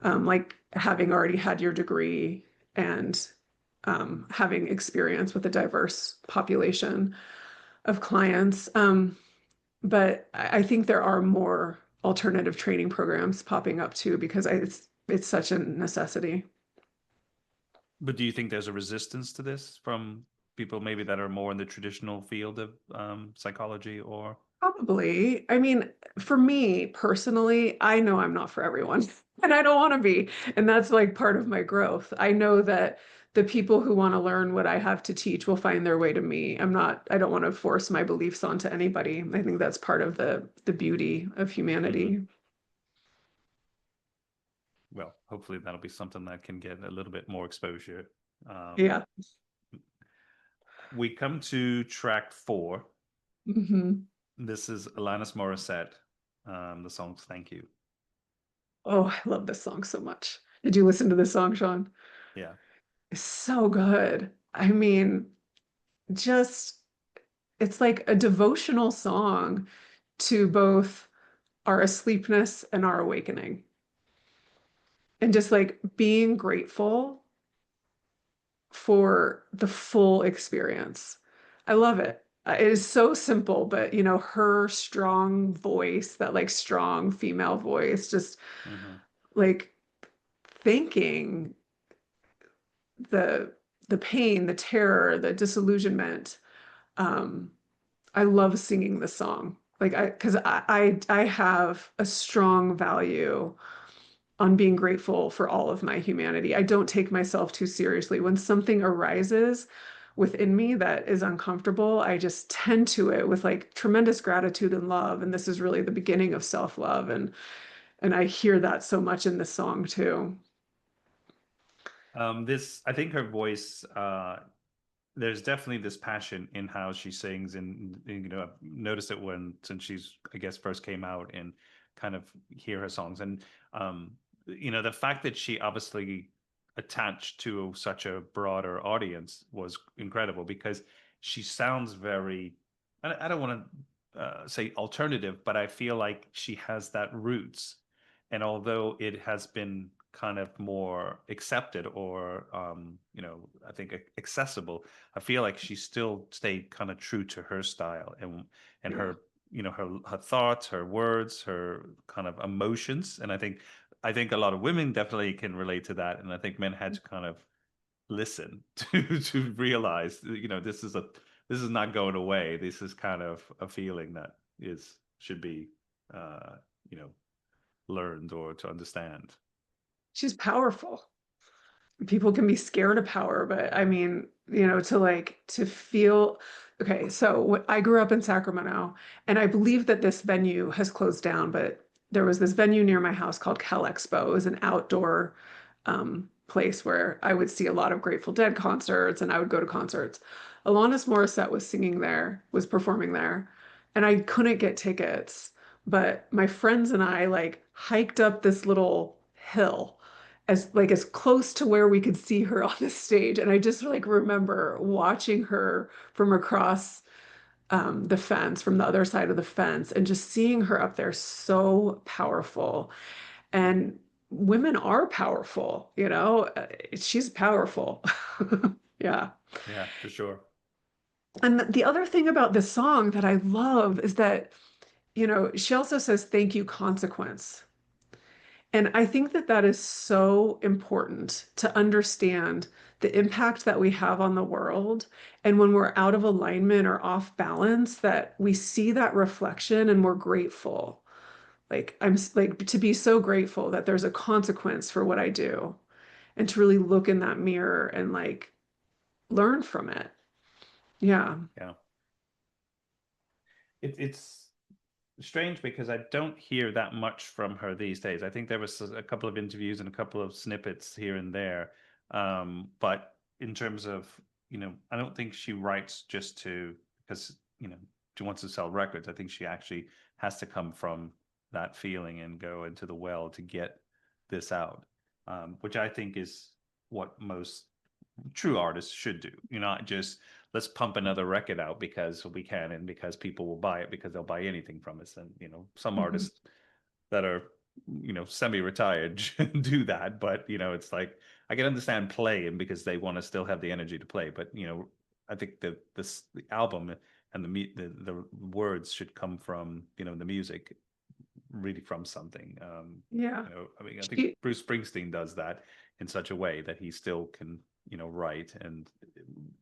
like having already had your degree and having experience with a diverse population. of clients. But I think there are more alternative training programs popping up too because it's such a necessity. But do you think there's a resistance to this from people maybe that are more in the traditional field of psychology or? Probably. I mean, for me personally, I know I'm not for everyone, and I don't want to be. And that's like part of my growth. I know that the people who want to learn what I have to teach will find their way to me. I don't want to force my beliefs onto anybody. I think that's part of the beauty of Mhm. humanity. Well, hopefully that'll be something that can get a little bit more exposure. Um, Yeah. we come to track 4. Hmm. This is Alanis Morissette. The song's "Thank You." Oh, I love this song so much. Did you listen to this song, Sean? Yeah. It's so good. I mean, just it's like a devotional song to both our asleepness and our awakening. And just like being grateful for the full experience. I love it. It is so simple, but her strong voice, that like strong female voice, just Hmm. like thanking the the pain, the terror, the disillusionment. Um, I love singing the song. Like because I have a strong value on being grateful for all of my humanity. I don't take myself too seriously. When something arises within me that is uncomfortable, I just tend to it with like tremendous gratitude and love. And this is really the beginning of self-love. And I hear that so much in this song too. I think her voice, there's definitely this passion in how she sings, and I've noticed it since she's, I guess, first came out and kind of hear her songs, and um, the fact that she obviously attached to such a broader audience was incredible because she sounds very, I don't want to say alternative, but I feel like she has that roots, and although it has been kind of more accepted or I think accessible, I feel like she still stayed kind of true to her style and Yeah. her her thoughts, her words, her kind of emotions. And I think a lot of women definitely can relate to that, and I think men had to kind of listen to realize this is not going away. This is kind of a feeling that is should be uh you know learned or to understand. She's powerful. People can be scared of power, but I mean, to feel okay. So I grew up in Sacramento, and I believe that this venue has closed down, but there was this venue near my house called Cal Expo. It was an outdoor place where I would see a lot of Grateful Dead concerts and I would go to concerts. Alanis Morissette was singing there, was performing there, and I couldn't get tickets, but my friends and I like hiked up this little hill as close to where we could see her on the stage. And I just like remember watching her from across the fence, from the other side of the fence, and just seeing her up there so powerful. And women are powerful, she's powerful. Yeah. Yeah, for sure. And the other thing about this song that I love is that, she also says, thank you, consequence. And I think that that is so important to understand the impact that we have on the world. And when we're out of alignment or off balance, that we see that reflection and we're grateful. Like, like to be so grateful that there's a consequence for what I do and to really look in that mirror and like learn from it. Yeah. Yeah. It's strange because I don't hear that much from her these days. I think there was a couple of interviews and a couple of snippets here and there. But in terms of, I don't think she writes just because, she wants to sell records. I think she actually has to come from that feeling and go into the well to get this out, which I think is what most true artists should do. Not just let's pump another record out because we can and because people will buy it because they'll buy anything from us. And some Mhm. artists that are semi-retired do that, but it's like I can understand playing because they want to still have the energy to play. But I think the album and the words should come from, the music, really from something. Yeah. I mean, I think She, Bruce Springsteen does that in such a way that he still can, write. And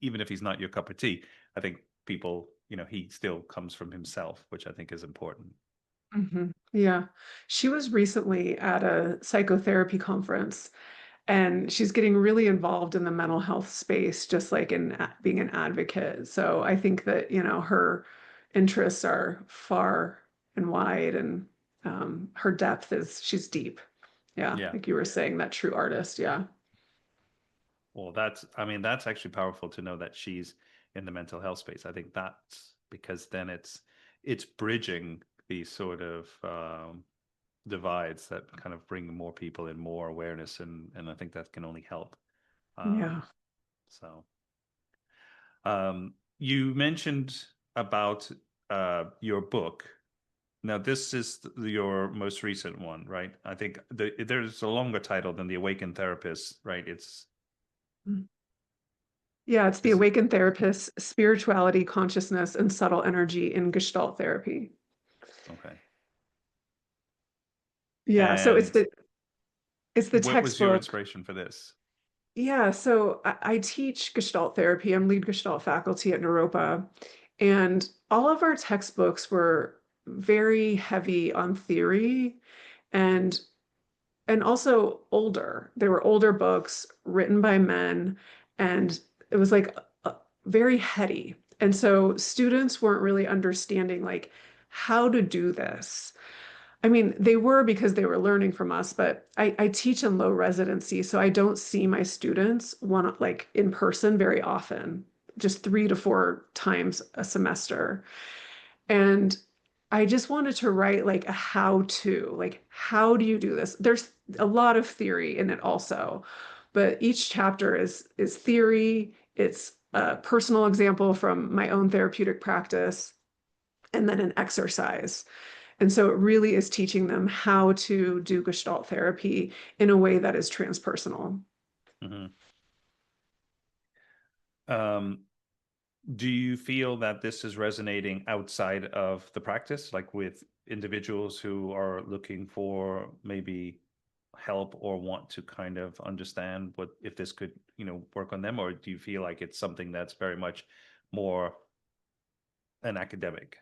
even if he's not your cup of tea, I think people, he still comes from himself, which I think is important. yeah. She was recently at a psychotherapy conference and she's getting really involved in the mental health space, just like in being an advocate. So I think that, her interests are far and wide, and her depth she's deep. Yeah, Yeah. like you were saying, that true artist. Yeah. Well, I mean, that's actually powerful to know that she's in the mental health space. I think that's because then it's bridging these sort of divides that kind of bring more people in, more awareness, and I think that can only help. Yeah. So, you mentioned about your book. Now, this is your most recent one, right? I think there's a longer title than The Awakened Therapist, right? Yeah, it's The Is it Awakened Therapist, Spirituality, Consciousness, and Subtle Energy in Gestalt Therapy. okay. Yeah, so it's And the what was your textbook. inspiration for this? Yeah, so I teach Gestalt therapy. I'm lead Gestalt faculty at Naropa, and all of our textbooks were very heavy on theory and also older. They were older books written by men, and it was like very heady. And so students weren't really understanding like how to do this. I mean, they were because they were learning from us, but I teach in low residency, so I don't see my students one like in person very often, just 3 to 4 times a semester. And I just wanted to write like a how-to, like how do you do this? There's a lot of theory in it also, but each chapter is theory, it's a personal example from my own therapeutic practice, and then an exercise. And so it really is teaching them how to do Gestalt therapy in a way that is transpersonal. Hmm. Um, do you feel that this is resonating outside of the practice, like with individuals who are looking for maybe help or want to kind of understand what if this could, work on them, or do you feel like it's something that's very much more an academic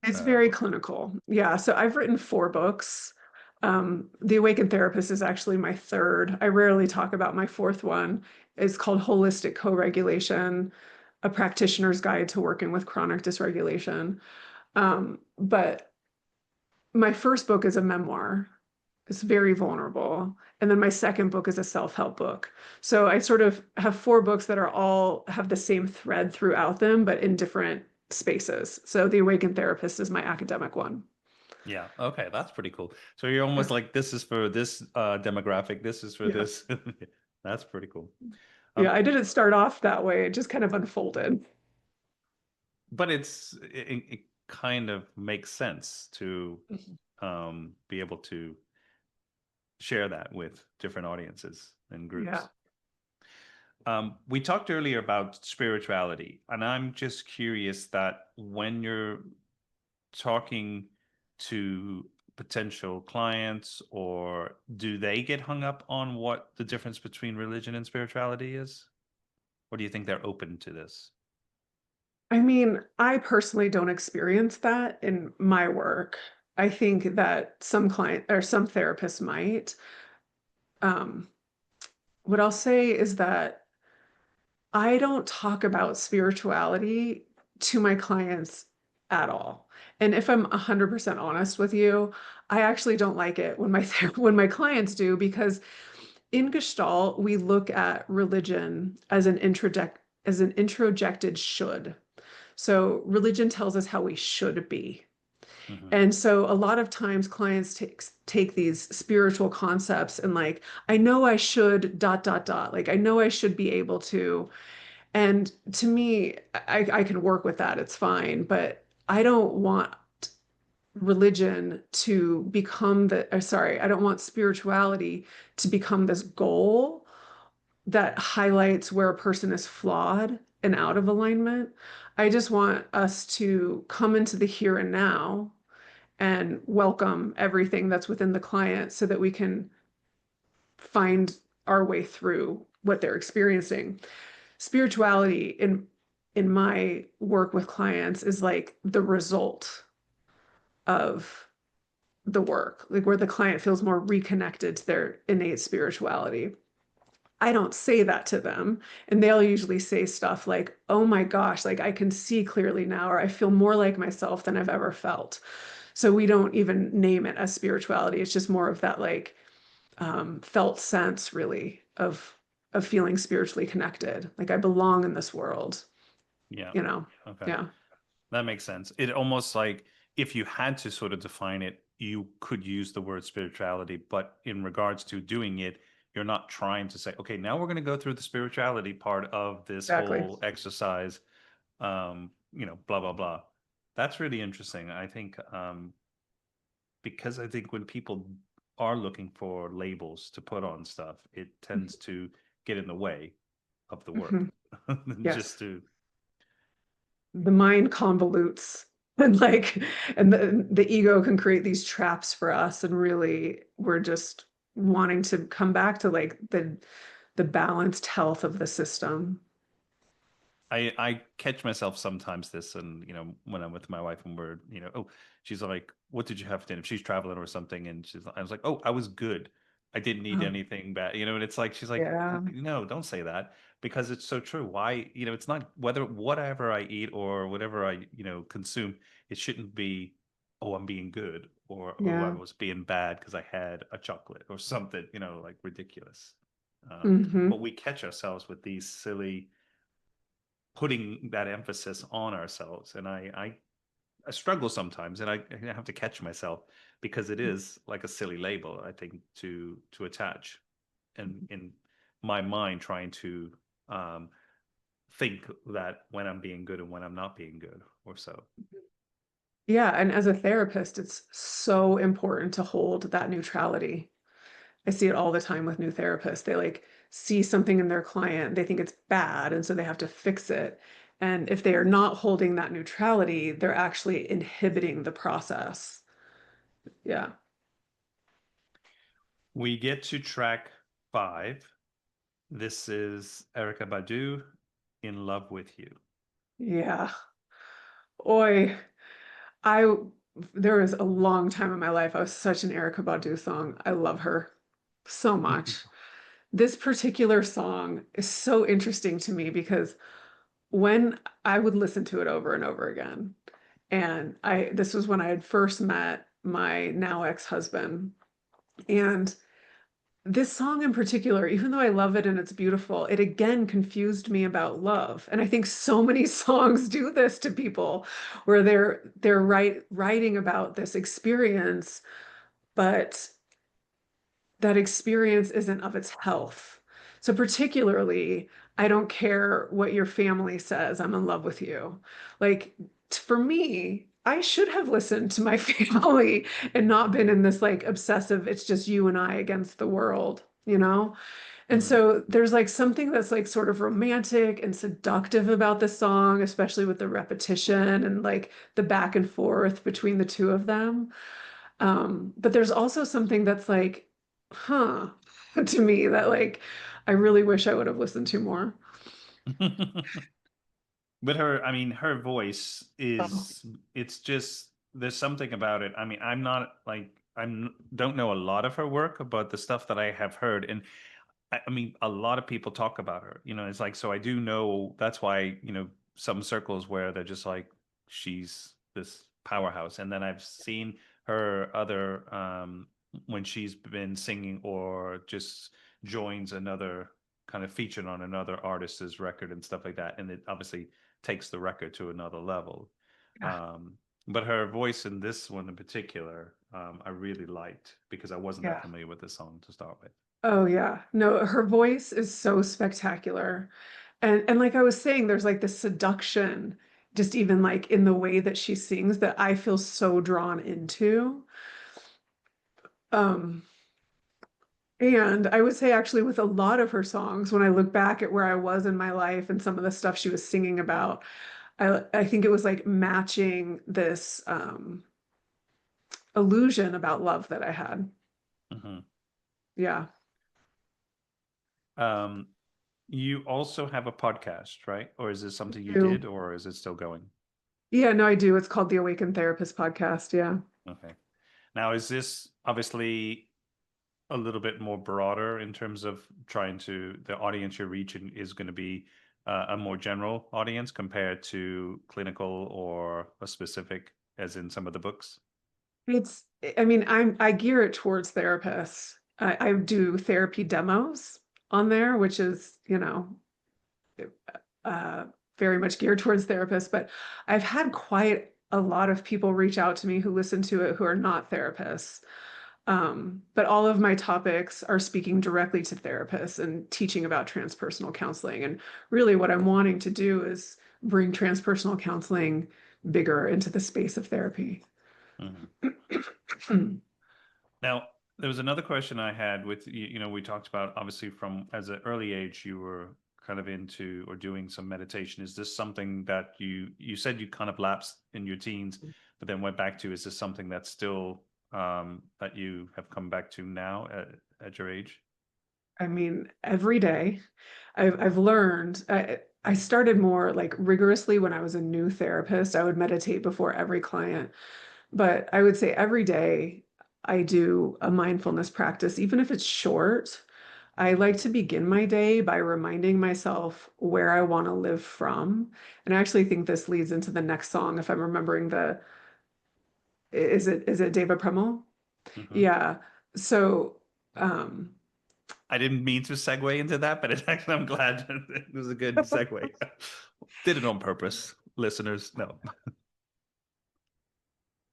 It's very book? clinical. Yeah. So I've written 4 books. The Awakened Therapist is actually my third. I rarely talk about my fourth one. It's called Holistic Co-Regulation, A Practitioner's Guide to Working with Chronic Dysregulation. But my first book is a memoir. It's very vulnerable. And then my second book is a self-help book. So I sort of have 4 books that are all have the same thread throughout them, but in different spaces. So The Awakened Therapist is my academic one. Yeah. Okay, that's pretty cool. So you're almost like, this is for this demographic, this is for Yeah. this. That's pretty cool. Yeah, Um, I didn't start off that way. It just kind of unfolded. but it kind of makes sense to be able to share that with different audiences and Yeah. groups. We talked earlier about spirituality, and I'm just curious that when you're talking to potential clients, or do they get hung up on what the difference between religion and spirituality is? Or do you think they're open to this? I mean, I personally don't experience that in my work. I think that some client or some therapists might. Um, what I'll say is that I don't talk about spirituality to my clients at all. And if I'm 100% honest with you, I actually don't like it when when my clients do, because in Gestalt, we look at religion as an introjected should. So religion tells us how we should be. Hmm. And so a lot of times clients take these spiritual concepts and like, I know I should dot dot dot, like I know I should be able to. And to me, I can work with that. It's fine. But I don't want religion to become sorry, I don't want spirituality to become this goal that highlights where a person is flawed and out of alignment. I just want us to come into the here and now and welcome everything that's within the client so that we can find our way through what they're experiencing. Spirituality in my work with clients is like the result of the work, like where the client feels more reconnected to their innate spirituality. I don't say that to them, and they'll usually say stuff like, "Oh my gosh, like I can see clearly now," or "I feel more like myself than I've ever felt." So we don't even name it as spirituality. It's just more of that like felt sense, really, of feeling spiritually connected. Like I belong in this world, Yeah. you know? Okay. Yeah. That makes sense. It almost like if you had to sort of define it, you could use the word spirituality, but in regards to doing it, you're not trying to say, okay, now we're going to go through the spirituality part of this Exactly. whole exercise, blah, blah, blah. That's really interesting. I think, because I think when people are looking for labels to put on stuff, it tends to get in the way of the work. Mhm. Just Yes. to, The mind convolutes and like and the ego can create these traps for us, and really we're just wanting to come back to like the balanced health of the system. I catch myself sometimes this, and when I'm with my wife and we're, oh, she's like, what did you have for dinner? If she's traveling or something, and I was like, oh, I was good. I didn't need Oh, anything bad, and it's like she's like, yeah. no, don't say that, because it's so true. Why, it's not whether whatever I eat or whatever I, consume, it shouldn't be, oh, I'm being good, or oh, I Yeah. was being bad because I had a chocolate or something, like ridiculous. But Hmm. we catch ourselves with these silly putting that emphasis on ourselves. And I struggle sometimes, and I have to catch myself, because it is like a silly label, I think, to attach, and in my mind trying to um, think that when I'm being good and when I'm not being good or so. Yeah, and as a therapist, it's so important to hold that neutrality. I see it all the time with new therapists. They like see something in their client, they think it's bad, and so they have to fix it. And if they are not holding that neutrality, they're actually inhibiting the process. Yeah. We get to track 5. This is Erykah Badu, In Love with You. Yeah. Oi, I there was a long time in my life I was such an Erykah Badu song. I love her so much. This particular song is so interesting to me because when I would listen to it over and over again, and this was when I had first met my now ex-husband, and this song in particular, even though I love it and it's beautiful, it again confused me about love. And I think so many songs do this to people where they're writing about this experience, but that experience isn't of its health. So particularly, I don't care what your family says, I'm in love with you. Like for me, I should have listened to my family and not been in this like obsessive, it's just you and I against the world, you know? And Mhm. so there's like something that's like sort of romantic and seductive about the song, especially with the repetition and like the back and forth between the two of them. But there's also something that's like, huh, to me that like I really wish I would have listened to more. But I mean, her voice Oh. is, it's just, there's something about it. I mean, I'm not like, don't know a lot of her work, but the stuff that I have heard, and I mean, a lot of people talk about her, it's like, so I do know that's why, some circles where they're just like, she's this powerhouse. And then I've seen her other, when she's been singing or just joins another kind of featured on another artist's record and stuff like that. And it obviously takes the record to another level. Yeah. Um, but her voice in this one in particular, I really liked, because I wasn't that Yeah. familiar with the song to start with. Oh yeah. No, her voice is so spectacular. And like I was saying, there's like this seduction just even like in the way that she sings that I feel so drawn into. Um And I would say actually with a lot of her songs, when I look back at where I was in my life and some of the stuff she was singing about, I think it was like matching this illusion about love that I had. Hmm. Yeah. You also have a podcast, right? Or is this something you Do. did, or is it still going? Yeah, no, I do. It's called the Awakened Therapist Podcast. Yeah. Okay. Now, is this obviously a little bit more broader in terms of trying to, the audience you're reaching is going to be a more general audience compared to clinical or a specific, as in some of the books? It's, I mean, I gear it towards therapists. I do therapy demos on there, which is, uh, very much geared towards therapists, but I've had quite a lot of people reach out to me who listen to it who are not therapists. But all of my topics are speaking directly to therapists and teaching about transpersonal counseling. And really, what I'm wanting to do is bring transpersonal counseling bigger into the space of therapy. Mhm. Now, there was another question I had with we talked about obviously from as an early age you were kind of into or doing some meditation. Is this something that you said you kind of lapsed in your teens, but then went back to? Is this something that's still that you have come back to now at your age? I mean, every day I've learned. I started more like rigorously when I was a new therapist. I would meditate before every client, but I would say every day I do a mindfulness practice, even if it's short. I like to begin my day by reminding myself where I want to live from. And I actually think this leads into the next song, if I'm remembering is it Deva Premal? Hmm. Yeah. So, um, I didn't mean to segue into that, but actually I'm glad it was a good segue. Did it on purpose, listeners. No.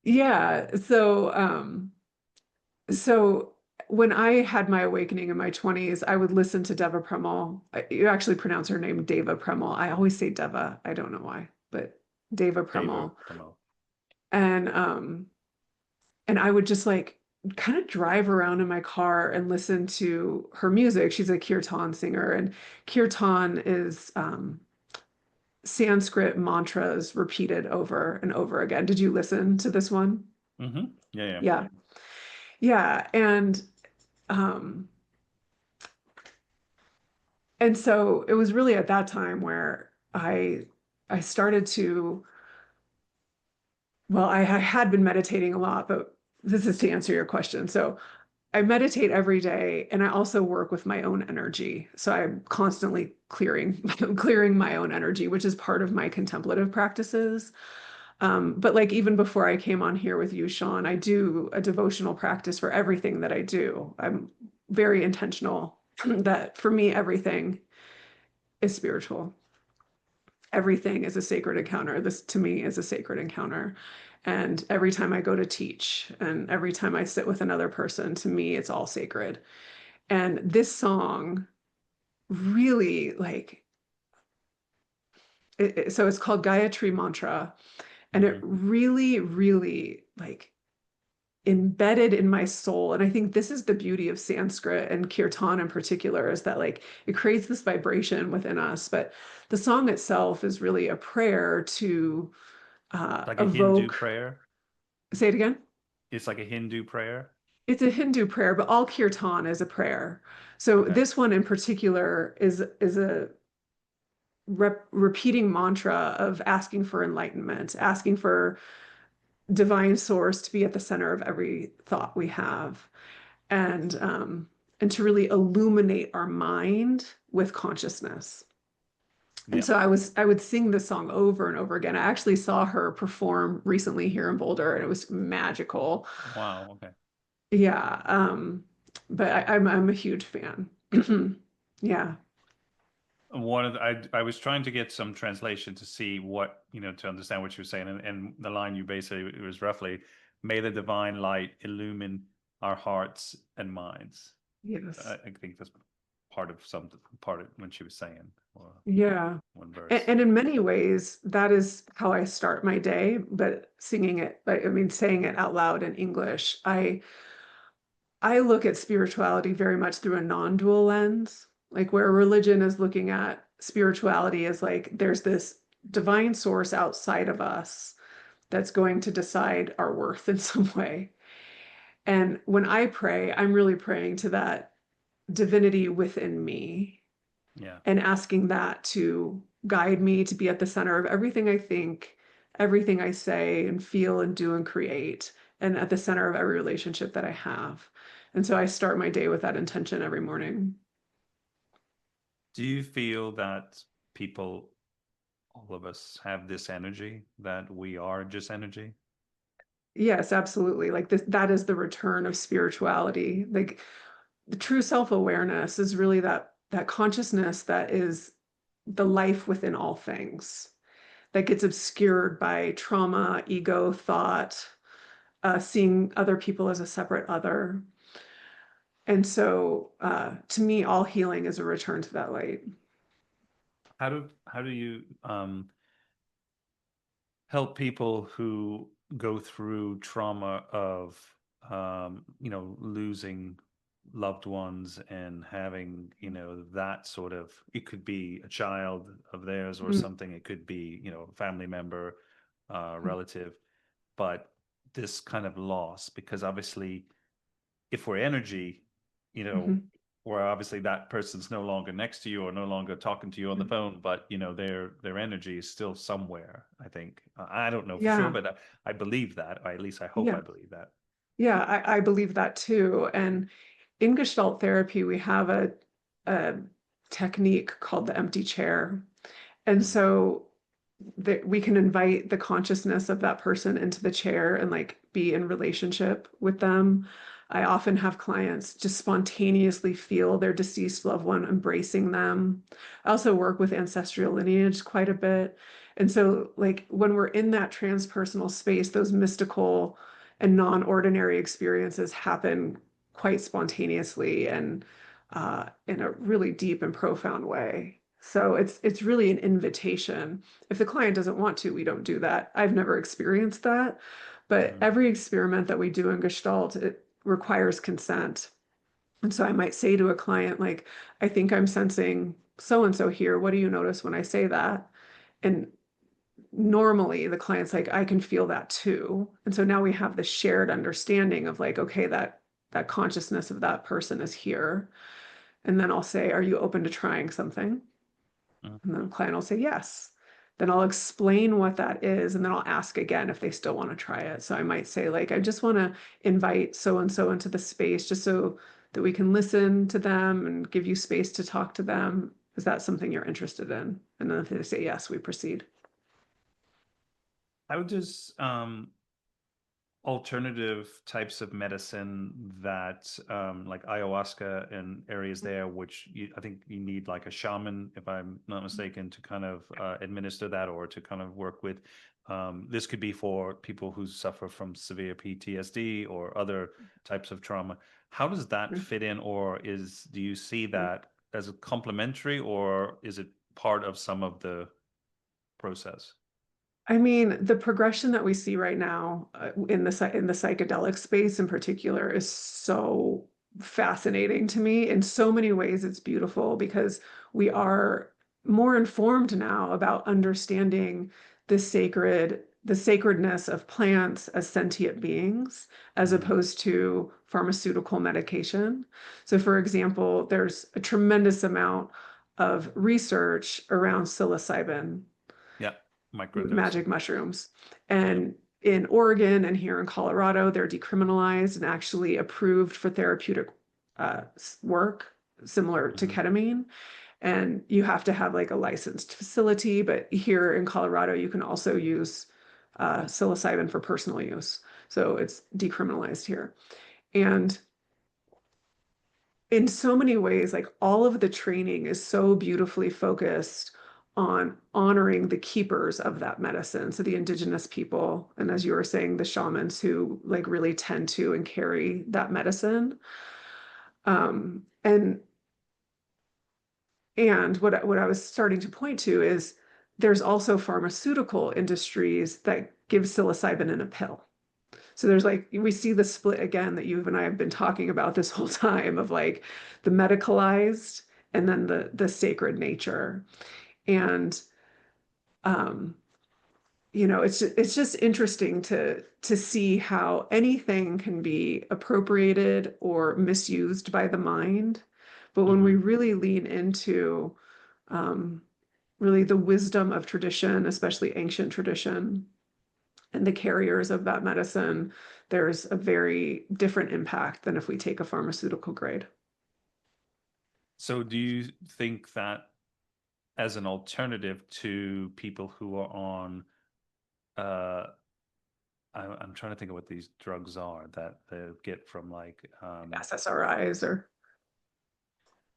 yeah. So when I had my awakening in my 20s, I would listen to Deva Premal. You actually pronounce her name Deva Premal. I always say Deva. I don't know why, but Deva Deva Premal. Premal. And and I would just like kind of drive around in my car and listen to her music. She's a kirtan singer, and kirtan is Sanskrit mantras repeated over and over again. Did you listen to this one? Hmm. Yeah, yeah. Yeah. Yeah. Um, and so it was really at that time where I started to, well, I had been meditating a lot, but this is to answer your question. So I meditate every day and I also work with my own energy. So I'm constantly clearing my own energy, which is part of my contemplative practices. But like even before I came on here with you, Sean, I do a devotional practice for everything that I do. I'm very intentional that for me, everything is spiritual. Everything is a sacred encounter. This to me is a sacred encounter. And every time I go to teach and every time I sit with another person, to me, it's all sacred. And this song really so it's called Gayatri Mantra. And it Hmm. really, really like embedded in my soul. And I think this is the beauty of Sanskrit and kirtan in particular, is that like it creates this vibration within us. But the song itself is really a prayer to Like a Hindu evoke, prayer. say it again. It's like a Hindu prayer. It's a Hindu prayer, but all kirtan is a prayer. So Okay. this one in particular is a repeating mantra of asking for enlightenment, asking for divine source to be at the center of every thought we have, and to really illuminate our mind with consciousness. And Yeah. so I would sing this song over and over again. I actually saw her perform recently here in Boulder, and it was magical. Wow. Okay. Yeah, but I'm a huge fan. Yeah. One of the, I was trying to get some translation to see what, to understand what you were saying. And the line you basically, it was roughly, may the divine light illumine our hearts and minds. Yes. I think that's part of when she was saying, or Yeah. one verse. And in many ways, that is how I start my day, but singing it, I mean, saying it out loud in English. I look at spirituality very much through a non-dual lens, like where religion is looking at spirituality as like there's this divine source outside of us that's going to decide our worth in some way. And when I pray, I'm really praying to that divinity within me Yeah. and asking that to guide me to be at the center of everything I think, everything I say and feel and do and create, and at the center of every relationship that I have. And so I start my day with that intention every morning. Do you feel that people, all of us, have this energy, that we are just energy? Yes, absolutely. Like this, that is the return of spirituality. Like the true self-awareness is really that consciousness that is the life within all things that gets obscured by trauma, ego, thought, seeing other people as a separate other. And so to me, all healing is a return to that light. How do you help people who go through trauma of losing loved ones and having that sort of, it could be a child of theirs or Mm-hmm. something, it could be a family member, relative, but this kind of loss, because obviously if we're energy, you know, Mm-hmm. where obviously that person's no longer next to you or no longer talking to you on the phone, but their energy is still somewhere. I think I don't know for sure, Yeah, but I believe that, or at least I hope yeah, I believe that. yeah. I believe that too. And in Gestalt therapy, we have a technique called the empty chair. And Mhm. so that we can invite the consciousness of that person into the chair and like be in relationship with them. I often have clients just spontaneously feel their deceased loved one embracing them. I also work with ancestral lineage quite a bit. And so, like, when we're in that transpersonal space, those mystical and non-ordinary experiences happen quite spontaneously and in a really deep and profound way. So it's really an invitation. If the client doesn't want to, we don't do that. I've never experienced that, but Mhm. every experiment that we do in Gestalt, it requires consent. And so I might say to a client, like, I think I'm sensing so and so here. What do you notice when I say that? And normally the client's like, I can feel that too. And so now we have the shared understanding of like, okay, that consciousness of that person is here. And then I'll say, are you open to trying something? Mhm. And then the client will say yes. Then I'll explain what that is, and then I'll ask again if they still want to try it. So I might say, like, I just want to invite so and so into the space just so that we can listen to them and give you space to talk to them. Is that something you're interested in? And then if they say yes, we proceed. How does alternative types of medicine that like ayahuasca and areas there, which I think you need like a shaman, if I'm not mistaken, to kind of administer that or to kind of work with. This could be for people who suffer from severe PTSD or other types of trauma. How does that fit in, or do you see that as a complementary, or is it part of some of the process? I mean, the progression that we see right now in the psychedelic space in particular is so fascinating to me. In so many ways, it's beautiful because we are more informed now about understanding the sacredness of plants as sentient beings, as Hmm. opposed to pharmaceutical medication. So, for example, there's a tremendous amount of research around psilocybin Yeah, magic microdosing. mushrooms. Yeah. And in Oregon and here in Colorado, they're decriminalized and actually approved for therapeutic work similar to Hmm. ketamine. And you have to have like a licensed facility, but here in Colorado, you can also use psilocybin for personal use. So it's decriminalized here. And in so many ways, like all of the training is so beautifully focused on honoring the keepers of that medicine. So the indigenous people, and as you were saying, the shamans who like really tend to and carry that medicine. Um, and and what I was starting to point to is there's also pharmaceutical industries that give psilocybin in a pill. So there's like, we see the split again that you and I have been talking about this whole time of like the medicalized and then the sacred nature. And um, it's just interesting to see how anything can be appropriated or misused by the mind. But when we Hmm. really lean into um, really the wisdom of tradition, especially ancient tradition, and the carriers of that medicine, there's a very different impact than if we take a pharmaceutical grade. So do you think that as an alternative to people who are on, uh, I'm trying to think of what these drugs are that they get from like, SSRIs or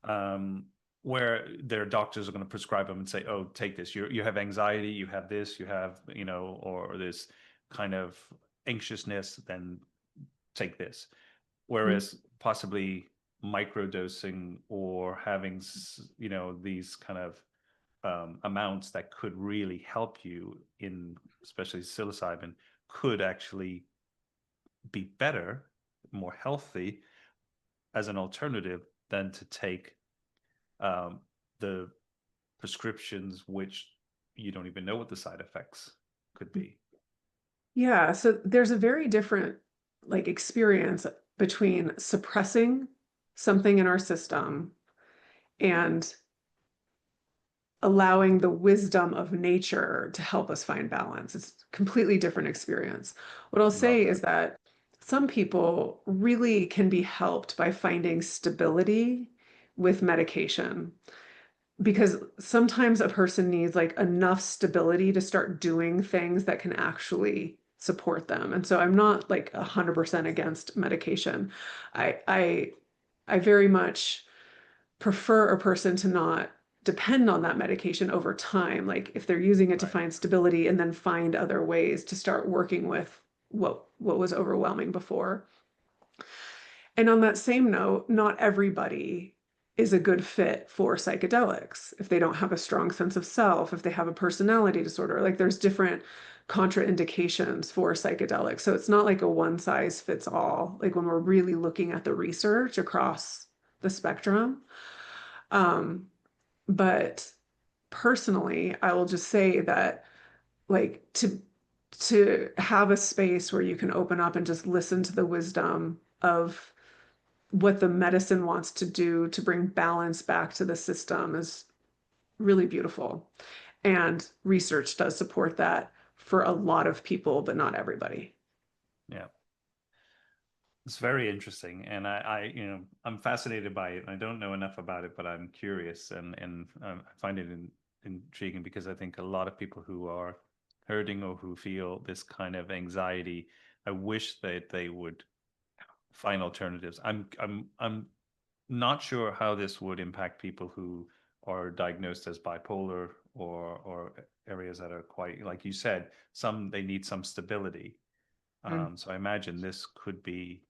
um, where their doctors are going to prescribe them and say, "Oh, take this. You have anxiety. You have this. You have or this kind of anxiousness. Then take this." Whereas possibly microdosing or having these kind of amounts that could really help you in, especially psilocybin, could actually be better, more healthy as an alternative than to take um, the prescriptions, which you don't even know what the side effects could be. yeah, so there's a very different like experience between suppressing something in our system and allowing the wisdom of nature to help us find balance. It's a completely different experience. What I'll Love say that. is that some people really can be helped by finding stability with medication because sometimes a person needs like enough stability to start doing things that can actually support them. And so I'm not like 100% against medication. I very much prefer a person to not depend on that medication over time. Like if they're using it to Right. find stability and then find other ways to start working with what was overwhelming before. And on that same note, not everybody is a good fit for psychedelics. If they don't have a strong sense of self, if they have a personality disorder, like there's different contraindications for psychedelics. So it's not like a one size fits all, like when we're really looking at the research across the spectrum. Um, but personally, I will just say that like to have a space where you can open up and just listen to the wisdom of what the medicine wants to do to bring balance back to the system is really beautiful. And research does support that for a lot of people, but not everybody. Yeah. It's very interesting, and I'm fascinated by it. I don't know enough about it, but I'm curious, and I find it intriguing because I think a lot of people who are hurting or who feel this kind of anxiety, I wish that they would find alternatives. I'm not sure how this would impact people who are diagnosed as bipolar or areas that are quite, like you said, some they need some stability. Mm. So I imagine this could be,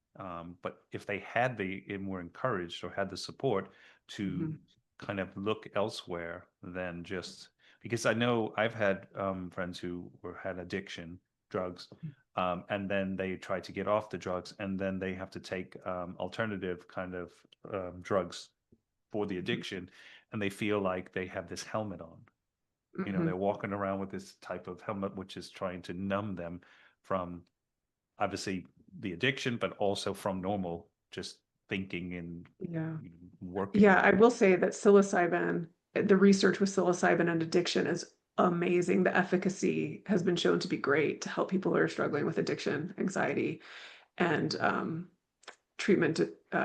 but if they had the and were encouraged or had the support to Mhm. kind of look elsewhere than just because I know I've had friends who had addiction drugs, and then they try to get off the drugs, and then they have to take alternative kind of drugs for the addiction, and they feel like they have this helmet on. They're Mhm. walking around with this type of helmet, which is trying to numb them from obviously the addiction, but also from normal just thinking and Yeah. working. Yeah, I will say that psilocybin, the research with psilocybin and addiction is amazing. The efficacy has been shown to be great to help people who are struggling with addiction, anxiety, and treatment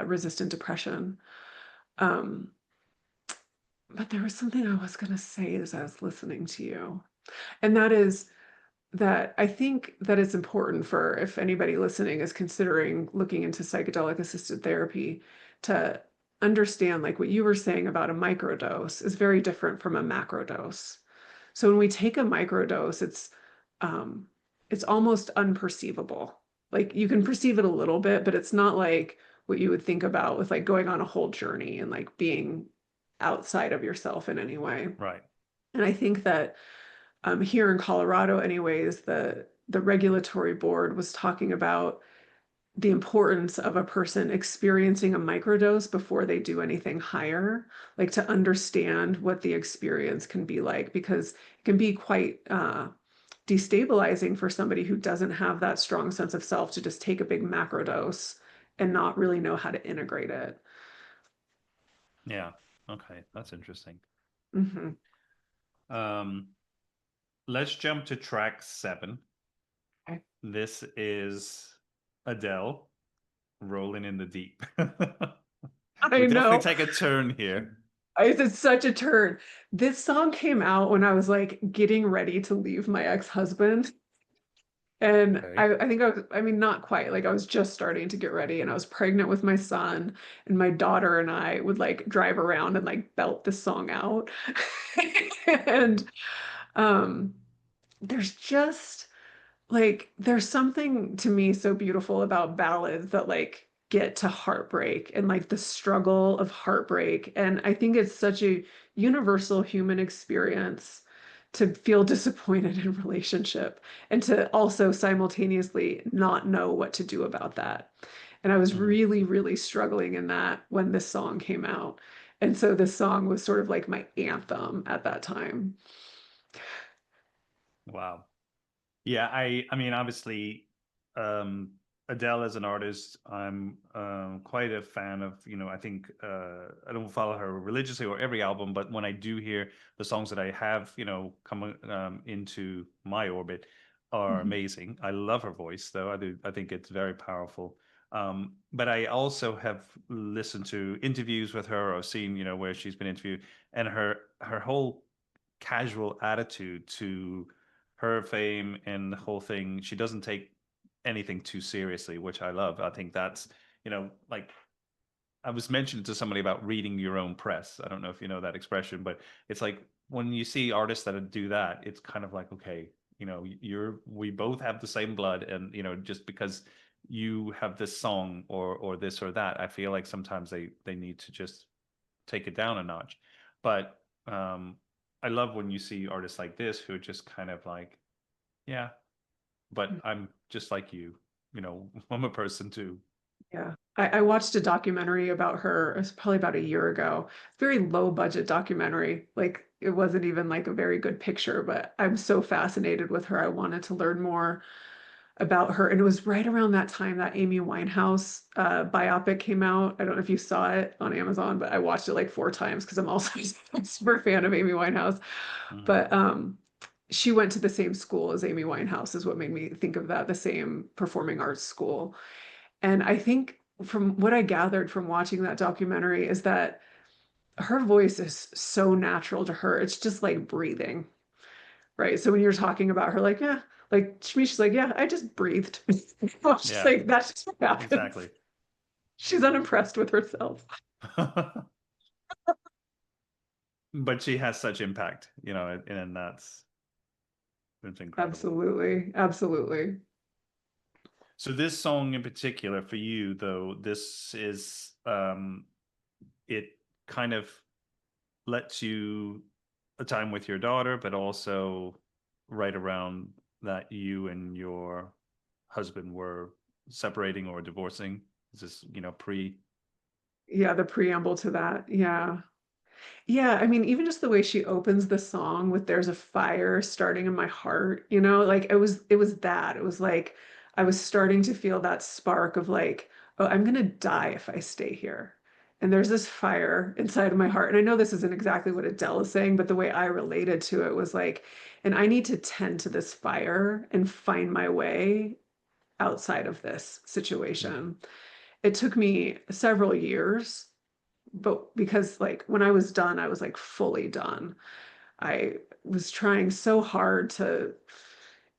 resistant depression. Um, but there was something I was going to say as I was listening to you, and that is that I think that it's important for if anybody listening is considering looking into psychedelic assisted therapy to understand like what you were saying about a microdose is very different from a macrodose. So when we take a microdose, it's almost unperceivable. Like you can perceive it a little bit, but it's not like what you would think about with like going on a whole journey and like being outside of yourself in any way. Right. And I think that here in Colorado, anyways, the regulatory board was talking about the importance of a person experiencing a microdose before they do anything higher, like to understand what the experience can be like, because it can be quite destabilizing for somebody who doesn't have that strong sense of self to just take a big macro dose and not really know how to integrate it. Yeah. Okay, that's interesting. Hmm. Um, let's jump to track 7. Okay. This is Adele, Rolling in the Deep. I We definitely know. take a turn here. It's such a turn. This song came out when I was like getting ready to leave my ex-husband. And Okay. I think I was, I mean, not quite, like I was just starting to get ready and I was pregnant with my son, and my daughter and I would like drive around and like belt this song out. And um, there's just like, there's something to me so beautiful about ballads that like get to heartbreak and like the struggle of heartbreak. And I think it's such a universal human experience to feel disappointed in relationship and to also simultaneously not know what to do about that. And I was Mhm. really, really struggling in that when this song came out. And so this song was sort of like my anthem at that time. Wow. Yeah, I mean, obviously, um, Adele as an artist, I'm quite a fan of, I think I don't follow her religiously or every album, but when I do hear the songs that I have, come into my orbit are Mhm. amazing. I love her voice, though. I think it's very powerful. But I also have listened to interviews with her or seen, where she's been interviewed, and her whole casual attitude to her fame and the whole thing. She doesn't take anything too seriously, which I love. I think that's, like I was mentioning to somebody about reading your own press. I don't know if you know that expression, but it's like when you see artists that do that, it's kind of like, okay, we both have the same blood, and just because you have this song or this or that, I feel like sometimes they need to just take it down a notch. But I love when you see artists like this who are just kind of like, yeah, but I'm just like you. I'm a person too. Yeah. I watched a documentary about her. It was probably about a year ago. Very low budget documentary. Like it wasn't even like a very good picture, but I'm so fascinated with her. I wanted to learn more about her. And it was right around that time that Amy Winehouse biopic came out. I don't know if you saw it on Amazon, but I watched it like 4 times because I'm also a super fan of Amy Winehouse. Mhm. But she went to the same school as Amy Winehouse is what made me think of that, the same performing arts school. And I think from what I gathered from watching that documentary is that her voice is so natural to her. It's just like breathing, right? So when you're talking about her, like, yeah, like to me, she's like, yeah, I just breathed. She's Yeah, like, that's just what happens. exactly. She's unimpressed with herself. But she has such impact, and that's incredible. Absolutely. Absolutely. So this song in particular for you, though, this is it kind of lets you a time with your daughter, but also right around that you and your husband were separating or divorcing. Is this, pre? Yeah, the preamble to that. Yeah. Yeah, I mean, even just the way she opens the song with "There's a fire starting in my heart," like it was that. It was like I was starting to feel that spark of like, oh, I'm gonna die if I stay here. And there's this fire inside of my heart. And I know this isn't exactly what Adele is saying, but the way I related to it was like, and I need to tend to this fire and find my way outside of this Mhm. situation. It took me several years, but because like when I was done, I was like fully done. I was trying so hard to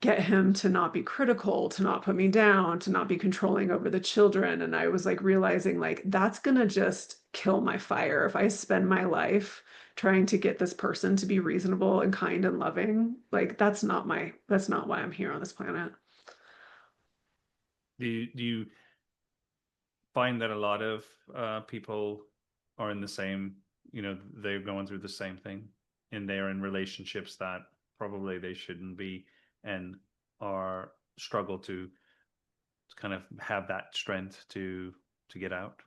get him to not be critical, to not put me down, to not be controlling over the children. And I was like realizing like that's gonna just kill my fire if I spend my life trying to get this person to be reasonable and kind and loving. Like that's not why I'm here on this planet. Do you find that a lot of people are in the same, they're going through the same thing, and they're in relationships that probably they shouldn't be, and are struggle to kind of have that strength to get out?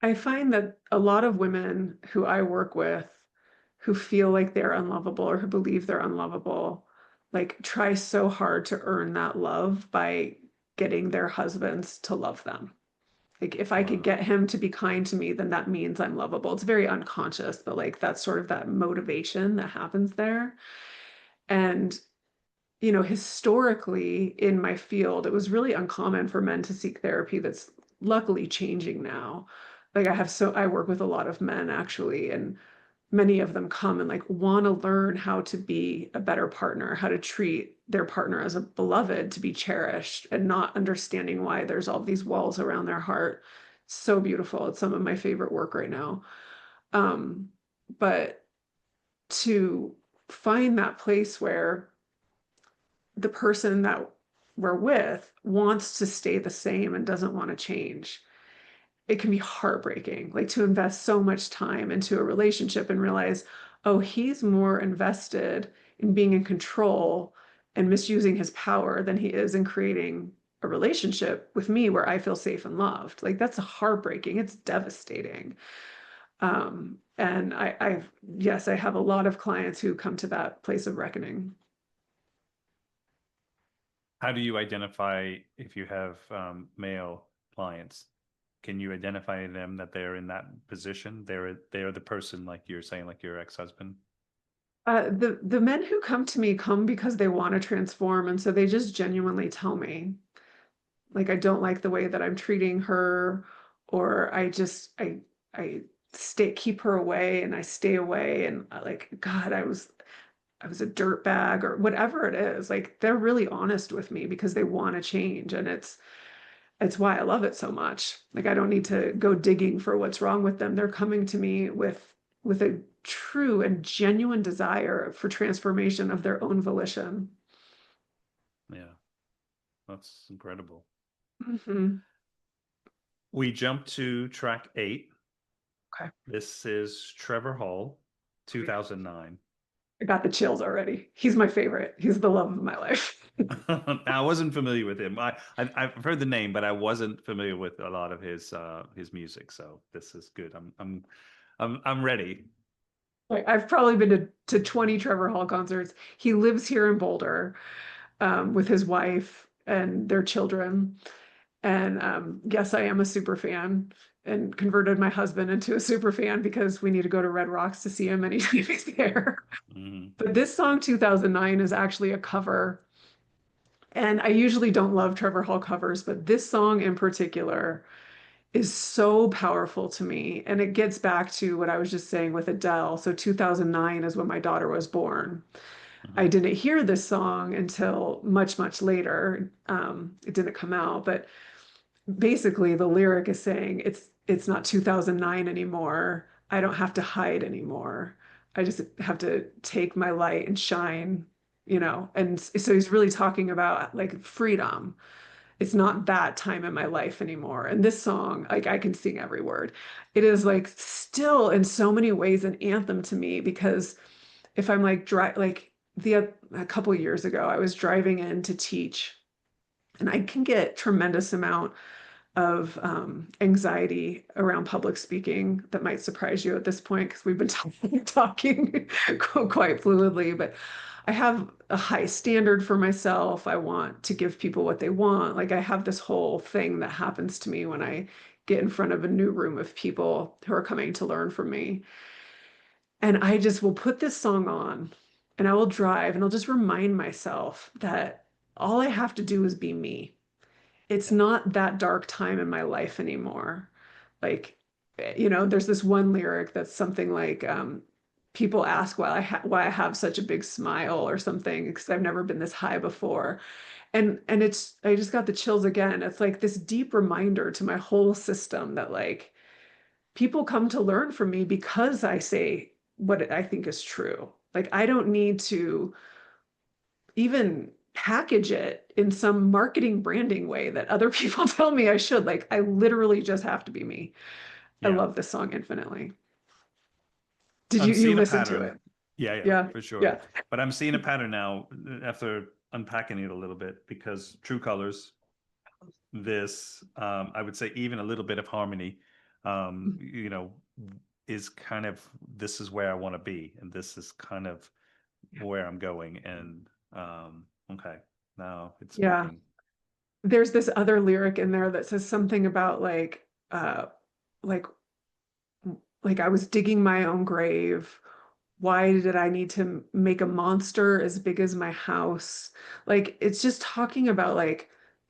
I find that a lot of women who I work with who feel like they're unlovable or who believe they're unlovable, like try so hard to earn that love by getting their husbands to love them. Like if I could Wow. get him to be kind to me, then that means I'm lovable. It's very unconscious, but like that's sort of that motivation that happens there. And historically in my field, it was really uncommon for men to seek therapy. That's luckily changing now. Like I work with a lot of men actually, and many of them come and like want to learn how to be a better partner, how to treat their partner as a beloved, to be cherished, and not understanding why there's all these walls around their heart. So beautiful. It's some of my favorite work right now. Um, but to find that place where the person that we're with wants to stay the same and doesn't want to change, it can be heartbreaking, like to invest so much time into a relationship and realize, oh, he's more invested in being in control and misusing his power than he is in creating a relationship with me where I feel safe and loved. Like that's heartbreaking. It's devastating. And yes, I have a lot of clients who come to that place of reckoning. How do you identify if you have male clients? Can you identify them that they're in that position? They're the person, like you're saying, like your ex-husband. The men who come to me come because they want to transform, and so they just genuinely tell me, like, I don't like the way that I'm treating her, or I keep her away, and I stay away, and like, God, I was a dirt bag, or whatever it is. Like, they're really honest with me because they want to change, and it's why I love it so much. Like I don't need to go digging for what's wrong with them. They're coming to me with a true and genuine desire for transformation of their own volition. Yeah, that's incredible. Hmm. We jump to track 8. Okay. This is Trevor Hall, 2009. I got the chills already. He's my favorite. He's the love of my life. I wasn't familiar with him. I've heard the name, but I wasn't familiar with a lot of his music. So this is good. I'm ready. Like, I've probably been to 20 Trevor Hall concerts. He lives here in Boulder, with his wife and their children. And yes, I am a super fan and converted my husband into a super fan because we need to go to Red Rocks to see him anytime he's there. Mhm. But this song 2009 is actually a cover. And I usually don't love Trevor Hall covers, but this song in particular is so powerful to me. And it gets back to what I was just saying with Adele. So 2009 is when my daughter was born. I Mhm. didn't hear this song until much, much later. It didn't come out, but basically the lyric is saying it's not 2009 anymore. I don't have to hide anymore. I just have to take my light and shine, And so he's really talking about like freedom. It's not that time in my life anymore. And this song, like I can sing every word. It is like still in so many ways an anthem to me because if I'm like a couple of years ago, I was driving in to teach and I can get tremendous amount of anxiety around public speaking that might surprise you at this point because we've been talking quite fluidly, but I have a high standard for myself. I want to give people what they want. Like I have this whole thing that happens to me when I get in front of a new room of people who are coming to learn from me. And I just will put this song on and I will drive and I'll just remind myself that all I have to do is be me. It's Yeah. not that dark time in my life anymore. Like, there's this one lyric that's something like, people ask why I have such a big smile or something because I've never been this high before. And I just got the chills again. It's like this deep reminder to my whole system that like people come to learn from me because I say what I think is true. Like I don't need to even package it in some marketing branding way that other people tell me I should. Like, I literally just have to be me. I Yeah. love this song infinitely. Did I'm you seeing a listen to pattern. it? Yeah, yeah, Yeah, for sure. yeah. But I'm seeing a pattern now after unpacking it a little bit because True Colors, this, I would say even a little bit of Harmony, you know, is kind of, this is where I want to be, and this is kind of where I'm going. And okay, now it's Yeah. speaking. There's this other lyric in there that says something about like like I was digging my own grave. Why did I need to make a monster as big as my house? Like it's just talking about like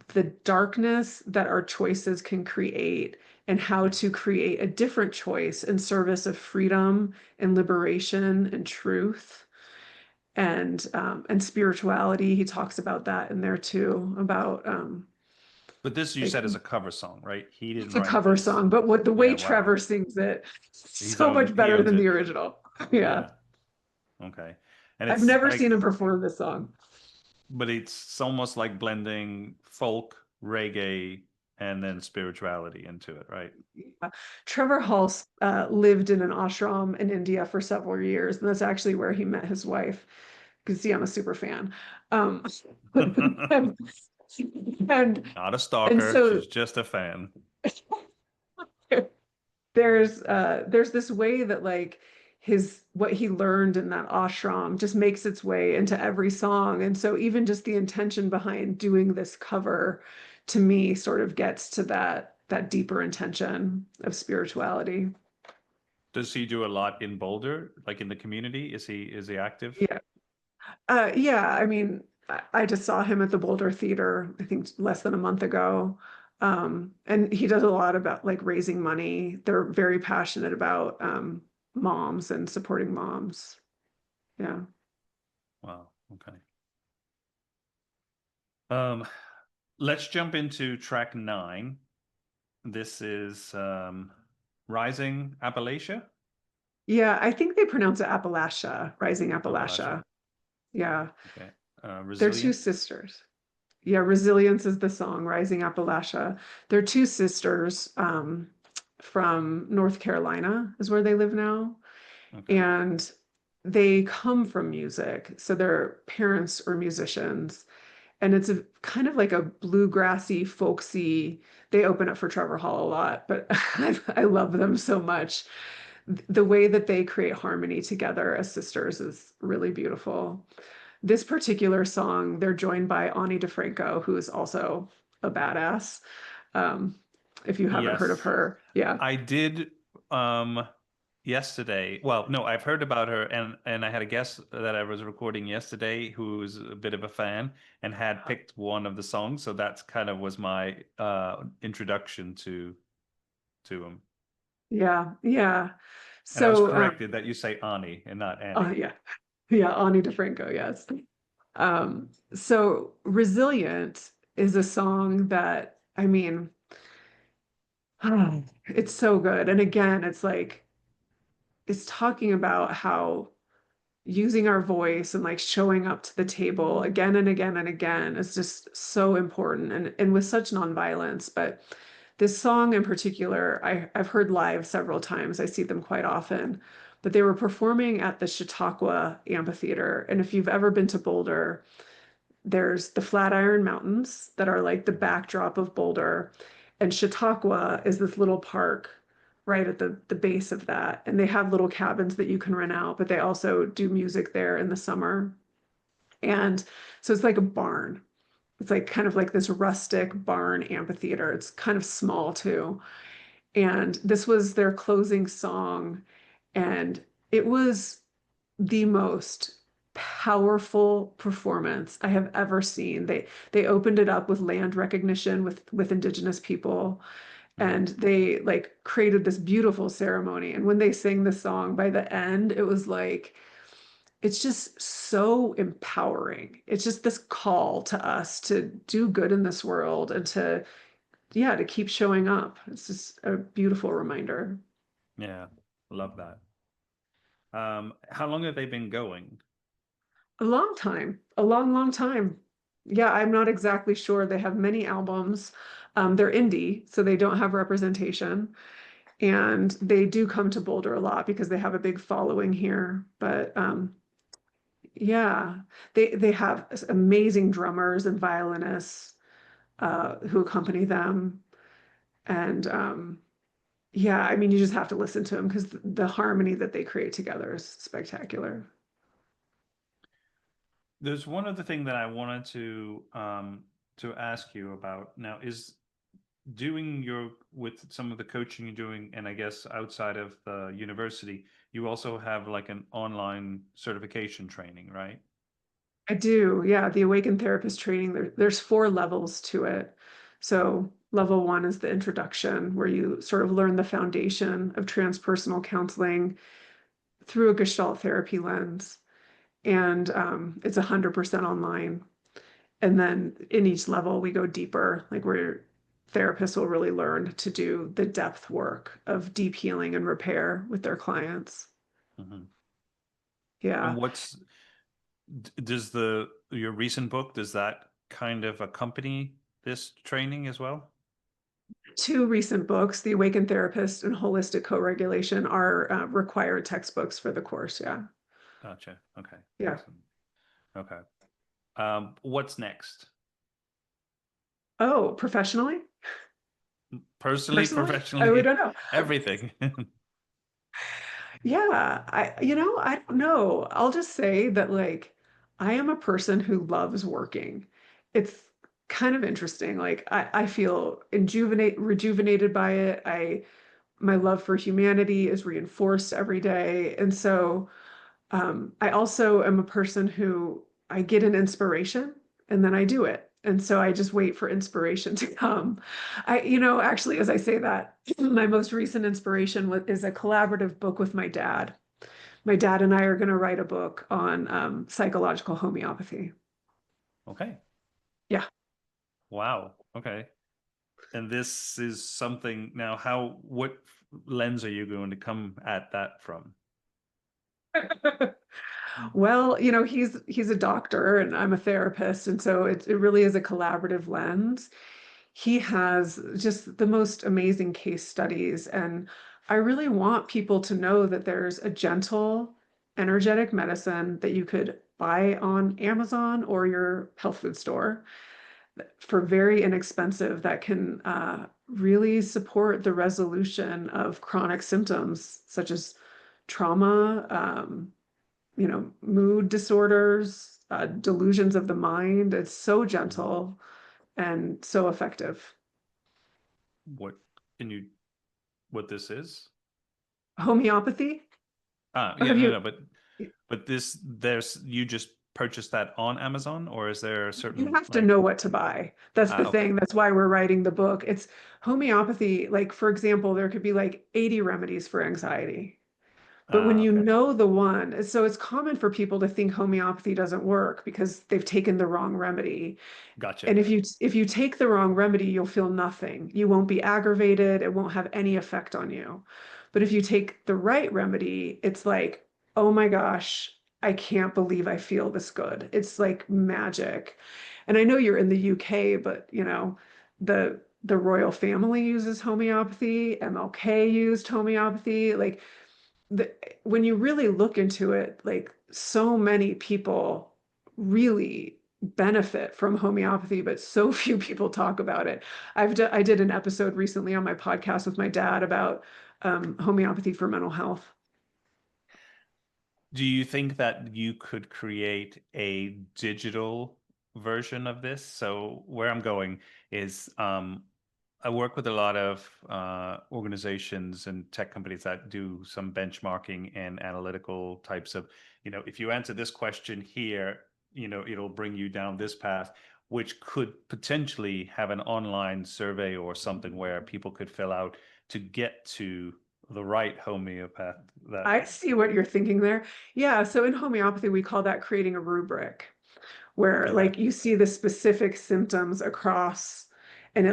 the darkness that our choices can create and how Yeah. to create a different choice in service of freedom and liberation and truth and spirituality. He talks about that in there too, about But this you like said is a cover song, right? He didn't it's a write cover this. song, but what the way Yeah, wow. Trevor sings it, He's so much he better owns than it. the original. Yeah. Yeah. Okay. And I've it's never like, seen him perform this song. but it's almost like blending folk, reggae, and then spirituality into it, right? Yeah. Trevor Hall lived in an ashram in India for several years, and that's actually where he met his wife. Because see, I'm a super fan. Um, and, and Not a and stalker, so she's just a fan. there's this way that like his what he learned in that ashram just makes its way into every song. And so even just the intention behind doing this cover to me sort of gets to that deeper intention of spirituality. Does he do a lot in Boulder, like in the community? Is he active? Yeah. Yeah, I mean, I just saw him at the Boulder Theater, I think less than a month ago. And he does a lot about like raising money. They're very passionate about moms and supporting moms. Yeah. Wow. Okay. Um, let's jump into track 9. This is Rising Appalachia. Yeah, I think they pronounce it Appalachia, Rising Appalachia. Appalachia. Yeah. Okay. They're two Resilient. sisters. Yeah, Resilience is the song, Rising Appalachia. They're two sisters from North Carolina, is where they live now. Okay. And they come from music. So their parents are musicians. And it's a kind of like a bluegrassy, folksy. They open up for Trevor Hall a lot, but I love them so much. The way that they create harmony together as sisters is really beautiful. This particular song, they're joined by Ani DeFranco, who is also a badass. Um, if you haven't heard of Yes. her, yeah. I did yesterday. Well, no, I've heard about her, and I had a guest that I was recording yesterday who's a bit of a fan and had picked one of the songs, so that's kind of was my introduction to him. Yeah, yeah. And I was So, corrected that you say Ani and not Annie. yeah, yeah, Ani DeFranco, yes. So Resilient is a song that, I mean, it's so good. And again, it's like, it's talking about how using our voice and like showing up to the table again and again and again is just so important and with such nonviolence. But this song in particular, I've heard live several times. I see them quite often, but they were performing at the Chautauqua Amphitheater. And if you've ever been to Boulder, there's the Flatiron Mountains that are like the backdrop of Boulder. And Chautauqua is this little park right at the base of that. And they have little cabins that you can rent out, but they also do music there in the summer. And so it's like a barn. It's like kind of like this rustic barn amphitheater. It's kind of small too. And this was their closing song. And it was the most powerful performance I have ever seen. They opened it up with land recognition with Indigenous people, Mm. and they like created this beautiful ceremony. And when they sang the song by the end, it was like it's just so empowering. It's just this call to us to do good in this world and to yeah, to keep showing up. It's just a beautiful reminder. Yeah, love that. How long have they been going? A long time, a long, long time. Yeah, I'm not exactly sure. They have many albums. They're indie, so they don't have representation. And they do come to Boulder a lot because they have a big following here. But Yeah. They have amazing drummers and violinists who accompany them. And yeah, I mean, you just have to listen to them because the harmony that they create together is spectacular. There's one other thing that I wanted to ask you about now is doing your with some of the coaching you're doing, and I guess outside of the university, you also have like an online certification training, right? I do. Yeah. The Awakened Therapist training, there's 4 levels to it. So level 1 is the introduction, where you sort of learn the foundation of transpersonal counseling through a Gestalt therapy lens. And it's 100% online. And then in each level, we go deeper, like where therapists will really learn to do the depth work of deep healing and repair with their clients. Hmm. And Yeah. does the your recent book, does that kind of accompany this training as well? 2 recent books, The Awakened Therapist and Holistic Co-Regulation, are required textbooks for the course. Yeah. Gotcha. Okay. Yeah. Excellent. Okay. What's next? Oh, professionally? Personally, Personally? I professionally, don't know. everything. Yeah, I don't know. I'll just say that like I am a person who loves working. It's kind of interesting. Like I feel rejuvenated by it. My love for humanity is reinforced every day. And so I also am a person who I get an inspiration and then I do it. And so I just wait for inspiration to come. Actually, as I say that, my most recent inspiration is a collaborative book with my dad. My dad and I are going to write a book on psychological homeopathy. Okay. Yeah. Wow. Okay. And this is something now, what lens are you going to come at that from? Well, he's a doctor and I'm a therapist, and so it really is a collaborative lens. He has just the most amazing case studies, and I really want people to know that there's a gentle, energetic medicine that you could buy on Amazon or your health food store for very inexpensive that can really support the resolution of chronic symptoms such as trauma, mood disorders, delusions of the mind. It's so Mhm. gentle and so effective. What can you, what this is? Homeopathy? Yeah, Have no, you? no, but you just purchased that on Amazon, or is there a You certain have to know what to buy. That's the okay. thing. That's why we're writing the book. It's homeopathy. Like, for example, there could be like 80 remedies for anxiety. But when you Okay. know the one, so it's common for people to think homeopathy doesn't work because they've taken the wrong remedy. Gotcha. And if you take the wrong remedy, you'll feel nothing. You won't be aggravated. It won't have any effect on you. But if you take the right remedy, it's like, oh my gosh, I can't believe I feel this good. It's like magic. And I know you're in the UK, but the royal family uses homeopathy. MLK used homeopathy. Like the, when you really look into it, like so many people really benefit from homeopathy, but so few people talk about it. I did an episode recently on my podcast with my dad about homeopathy for mental health. Do you think that you could create a digital version of this? So where I'm going is I work with a lot of organizations and tech companies that do some benchmarking and analytical types of, if you answer this question here, it'll bring you down this path, which could potentially have an online survey or something where people could fill out to get to the right homeopath that, I see what you're thinking there. Yeah, so in homeopathy, we call that creating a rubric, where okay. like you see the specific symptoms across and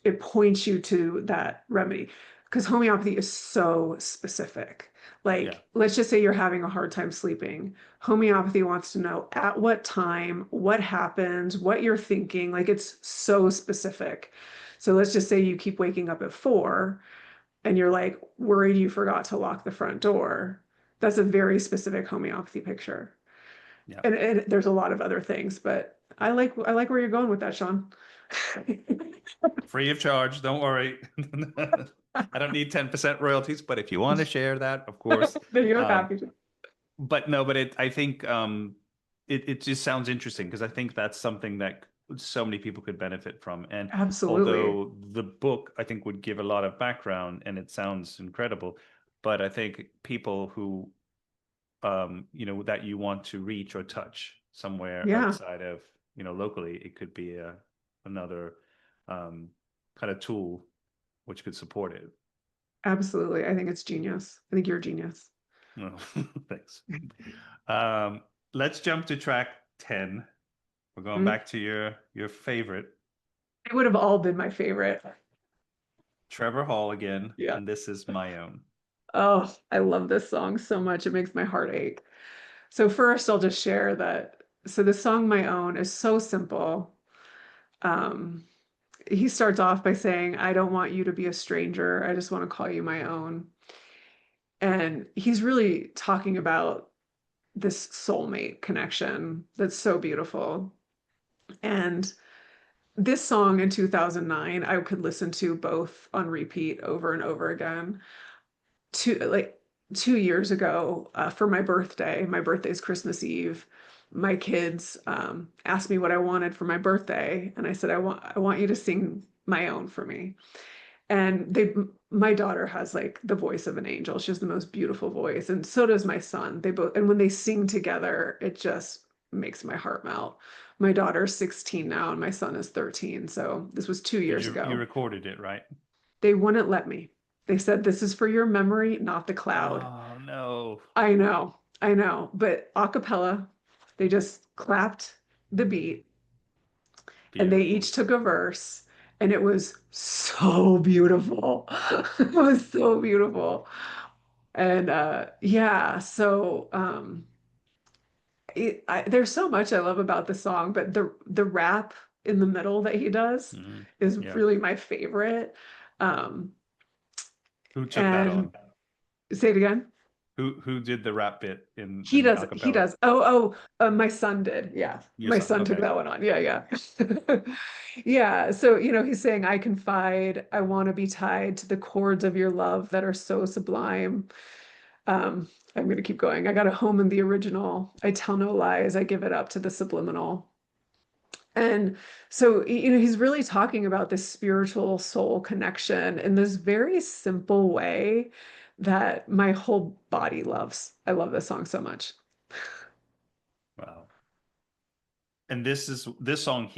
it points you to that remedy because homeopathy is so specific. Yeah. Like let's just say you're having a hard time sleeping. Homeopathy wants to know at what time, what happens, what you're thinking. Like it's so specific. So let's just say you keep waking up at 4 and you're like worried you forgot to lock the front door. That's a very specific homeopathy picture. Yeah. And there's a lot of other things, but I like where you're going with that, Sean. Free of charge, don't worry. I don't need 10% royalties, but if you want to share that, of course. Then you don't have Um, to. but no, but I think it just sounds interesting because I think that's something that so many people could benefit from. And Absolutely. although the book I think would give a lot of background and it sounds incredible, but I think people who that you want to reach or touch somewhere Yeah, outside of, locally, it could be another kind of tool which could support it. absolutely. I think it's genius. I think you're a genius. No, thanks. Um, let's jump to track 10. We're going Mhm. back to your favorite, It would have all been my favorite. Trevor Hall again, Yeah. and this is My Own. Oh, I love this song so much. It makes my heart ache. So first, I'll just share that. So the song "My Own" is so simple. Um, he starts off by saying, "I don't want you to be a stranger. I just want to call you my own." And he's really talking about this soulmate connection that's so beautiful. And this song in 2009, I could listen to both on repeat over and over again. Like 2 years ago, for my birthday's Christmas Eve, my kids asked me what I wanted for my birthday, and I said, I want you to sing My Own for me. And my daughter has like the voice of an angel. She has the most beautiful voice, and so does my son. They both, and when they sing together, it just makes my heart melt. My daughter's 16 now, and my son is 13. So this was two Did years you ago. recorded it, right? They wouldn't let me. They said, "This is for your memory, not the cloud." Oh no. I know. But a cappella, they just clapped the beat and they Beautiful. each took a verse, and it was so beautiful. It was so beautiful. And yeah, so there's so much I love about the song, but the rap in the middle that he does Hmm. is Yeah. really my favorite. Um, Who took that and on? say it again. Who did the rap bit He in the does. He acapella? does. My son did. Yeah. Your My son. son took Okay. that one on. Yeah, yeah. Yeah. So, he's saying, "I confide, I want to be tied to the chords of your love that are so sublime." I'm going to keep going. "I got a home in the original. I tell no lies. I give it up to the subliminal." And so, he's really talking about this spiritual soul connection in this very simple way that my whole body loves. I love this song so much. Wow. And this song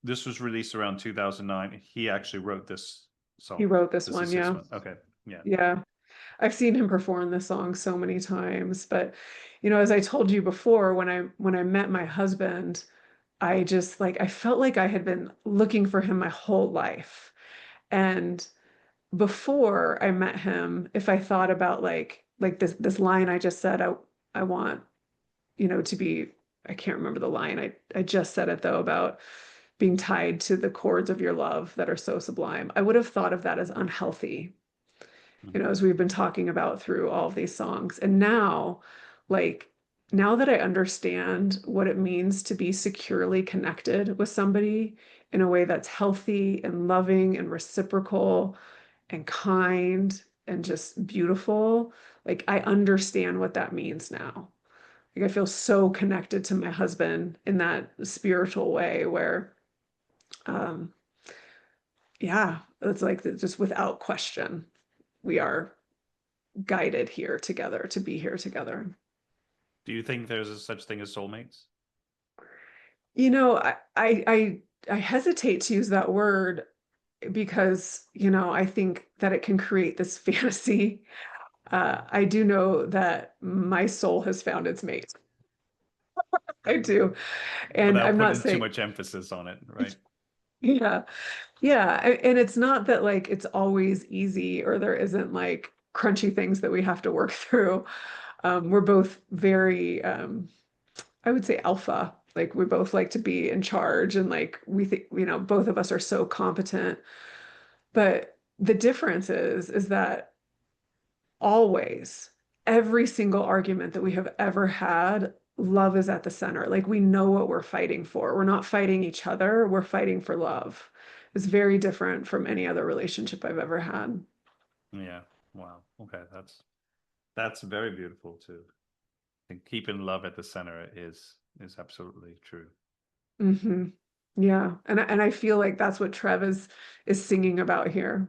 this was released around 2009. He actually wrote this He song. wrote this This is one, his yeah. one. Okay. Yeah. Yeah. I've seen him perform this song so many times, but as I told you before, when I met my husband, I just like I felt like I had been looking for him my whole life. And before I met him, if I thought about like this line I just said, I want, to be, I can't remember the line. I just said it though about being tied to the chords of your love that are so sublime. I would have thought of that as unhealthy, Mhm. as we've been talking about through all of these songs. And now, like, now that I understand what it means to be securely connected with somebody in a way that's healthy and loving and reciprocal and kind and just beautiful, like, I understand what that means now. Like, I feel so connected to my husband in that spiritual way where, um, yeah, it's like just without question, we are guided here together to be here together. Do you think there's a such thing as soulmates? I hesitate to use that word because, I think that it can create this fantasy. I do know that my soul has found its mate. I do. And Without I'm not putting too saying, much emphasis on it, right? yeah, yeah. And it's not that like it's always easy or there isn't like crunchy things that we have to work through. We're both very, I would say alpha. Like we both like to be in charge and like we think, both of us are so competent. But the difference is that always, every single argument that we have ever had love is at the center. Like we know what we're fighting for. We're not fighting each other, we're fighting for love. It's very different from any other relationship I've ever had. Yeah. Wow. Okay. That's very beautiful too. I think keeping love at the center is absolutely true. Hmm. Yeah. And I feel like that's what Trev is singing about here.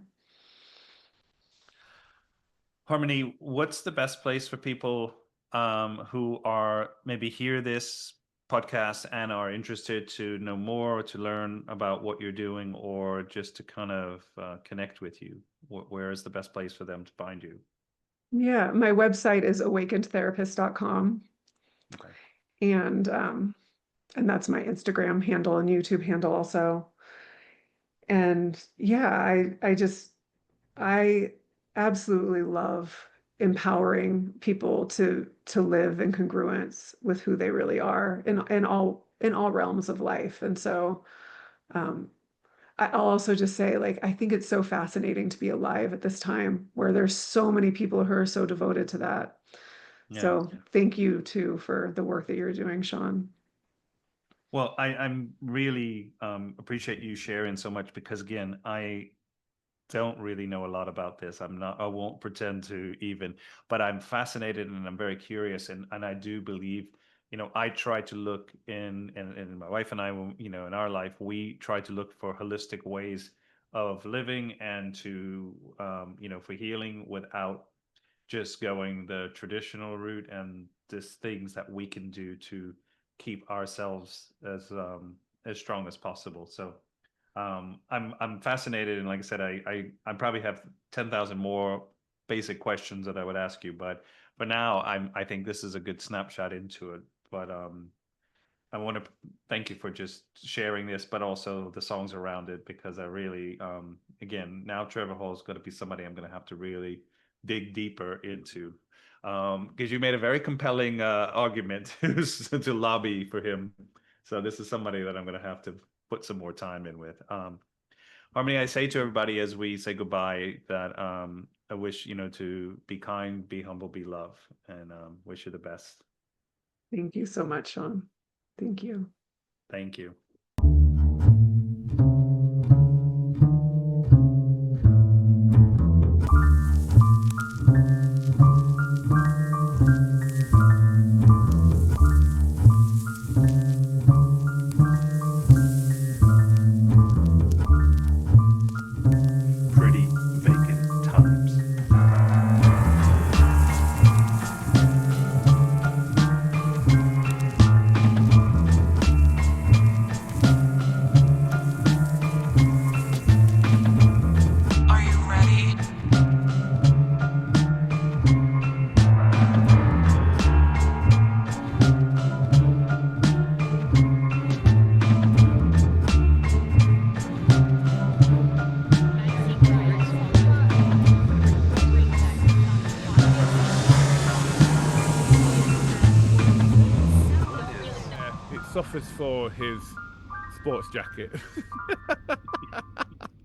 Harmony, what's the best place for people who are maybe hear this podcast and are interested to know more, or to learn about what you're doing, or just to kind of connect with you? Where is the best place for them to find you? Yeah, my website is awakenedtherapist.com, Okay. and that's my Instagram handle and YouTube handle also. And yeah, I absolutely love empowering people to live in congruence with who they really are in all realms of life. And so um, I'll also just say, like, I think it's so fascinating to be alive at this time where there's so many people who are so devoted to that. Yeah. So thank you too for the work that you're doing, Sean. Well, I'm really appreciate you sharing so much, because again, I don't really know a lot about this. I won't pretend to even, but I'm fascinated and I'm very curious. And I do believe, I try to look in my wife and I, in our life, we try to look for holistic ways of living and to, for healing without just going the traditional route, and just things that we can do to keep ourselves as strong as possible. So I'm fascinated, and like I said, I probably have 10,000 more basic questions that I would ask you, but for now, I think this is a good snapshot into it. But I want to thank you for just sharing this, but also the songs around it, because I really, again, now Trevor Hall is going to be somebody I'm going to have to really dig deeper into, because you made a very compelling argument to lobby for him. So this is somebody that I'm going to have to put some more time in with. Harmony, I say to everybody as we say goodbye that I wish, to be kind, be humble, be love, and wish you the best. Thank you so much, Sean. Thank you. Thank you. Pretty vacant times. Are you ready? It suffers for his sports jacket.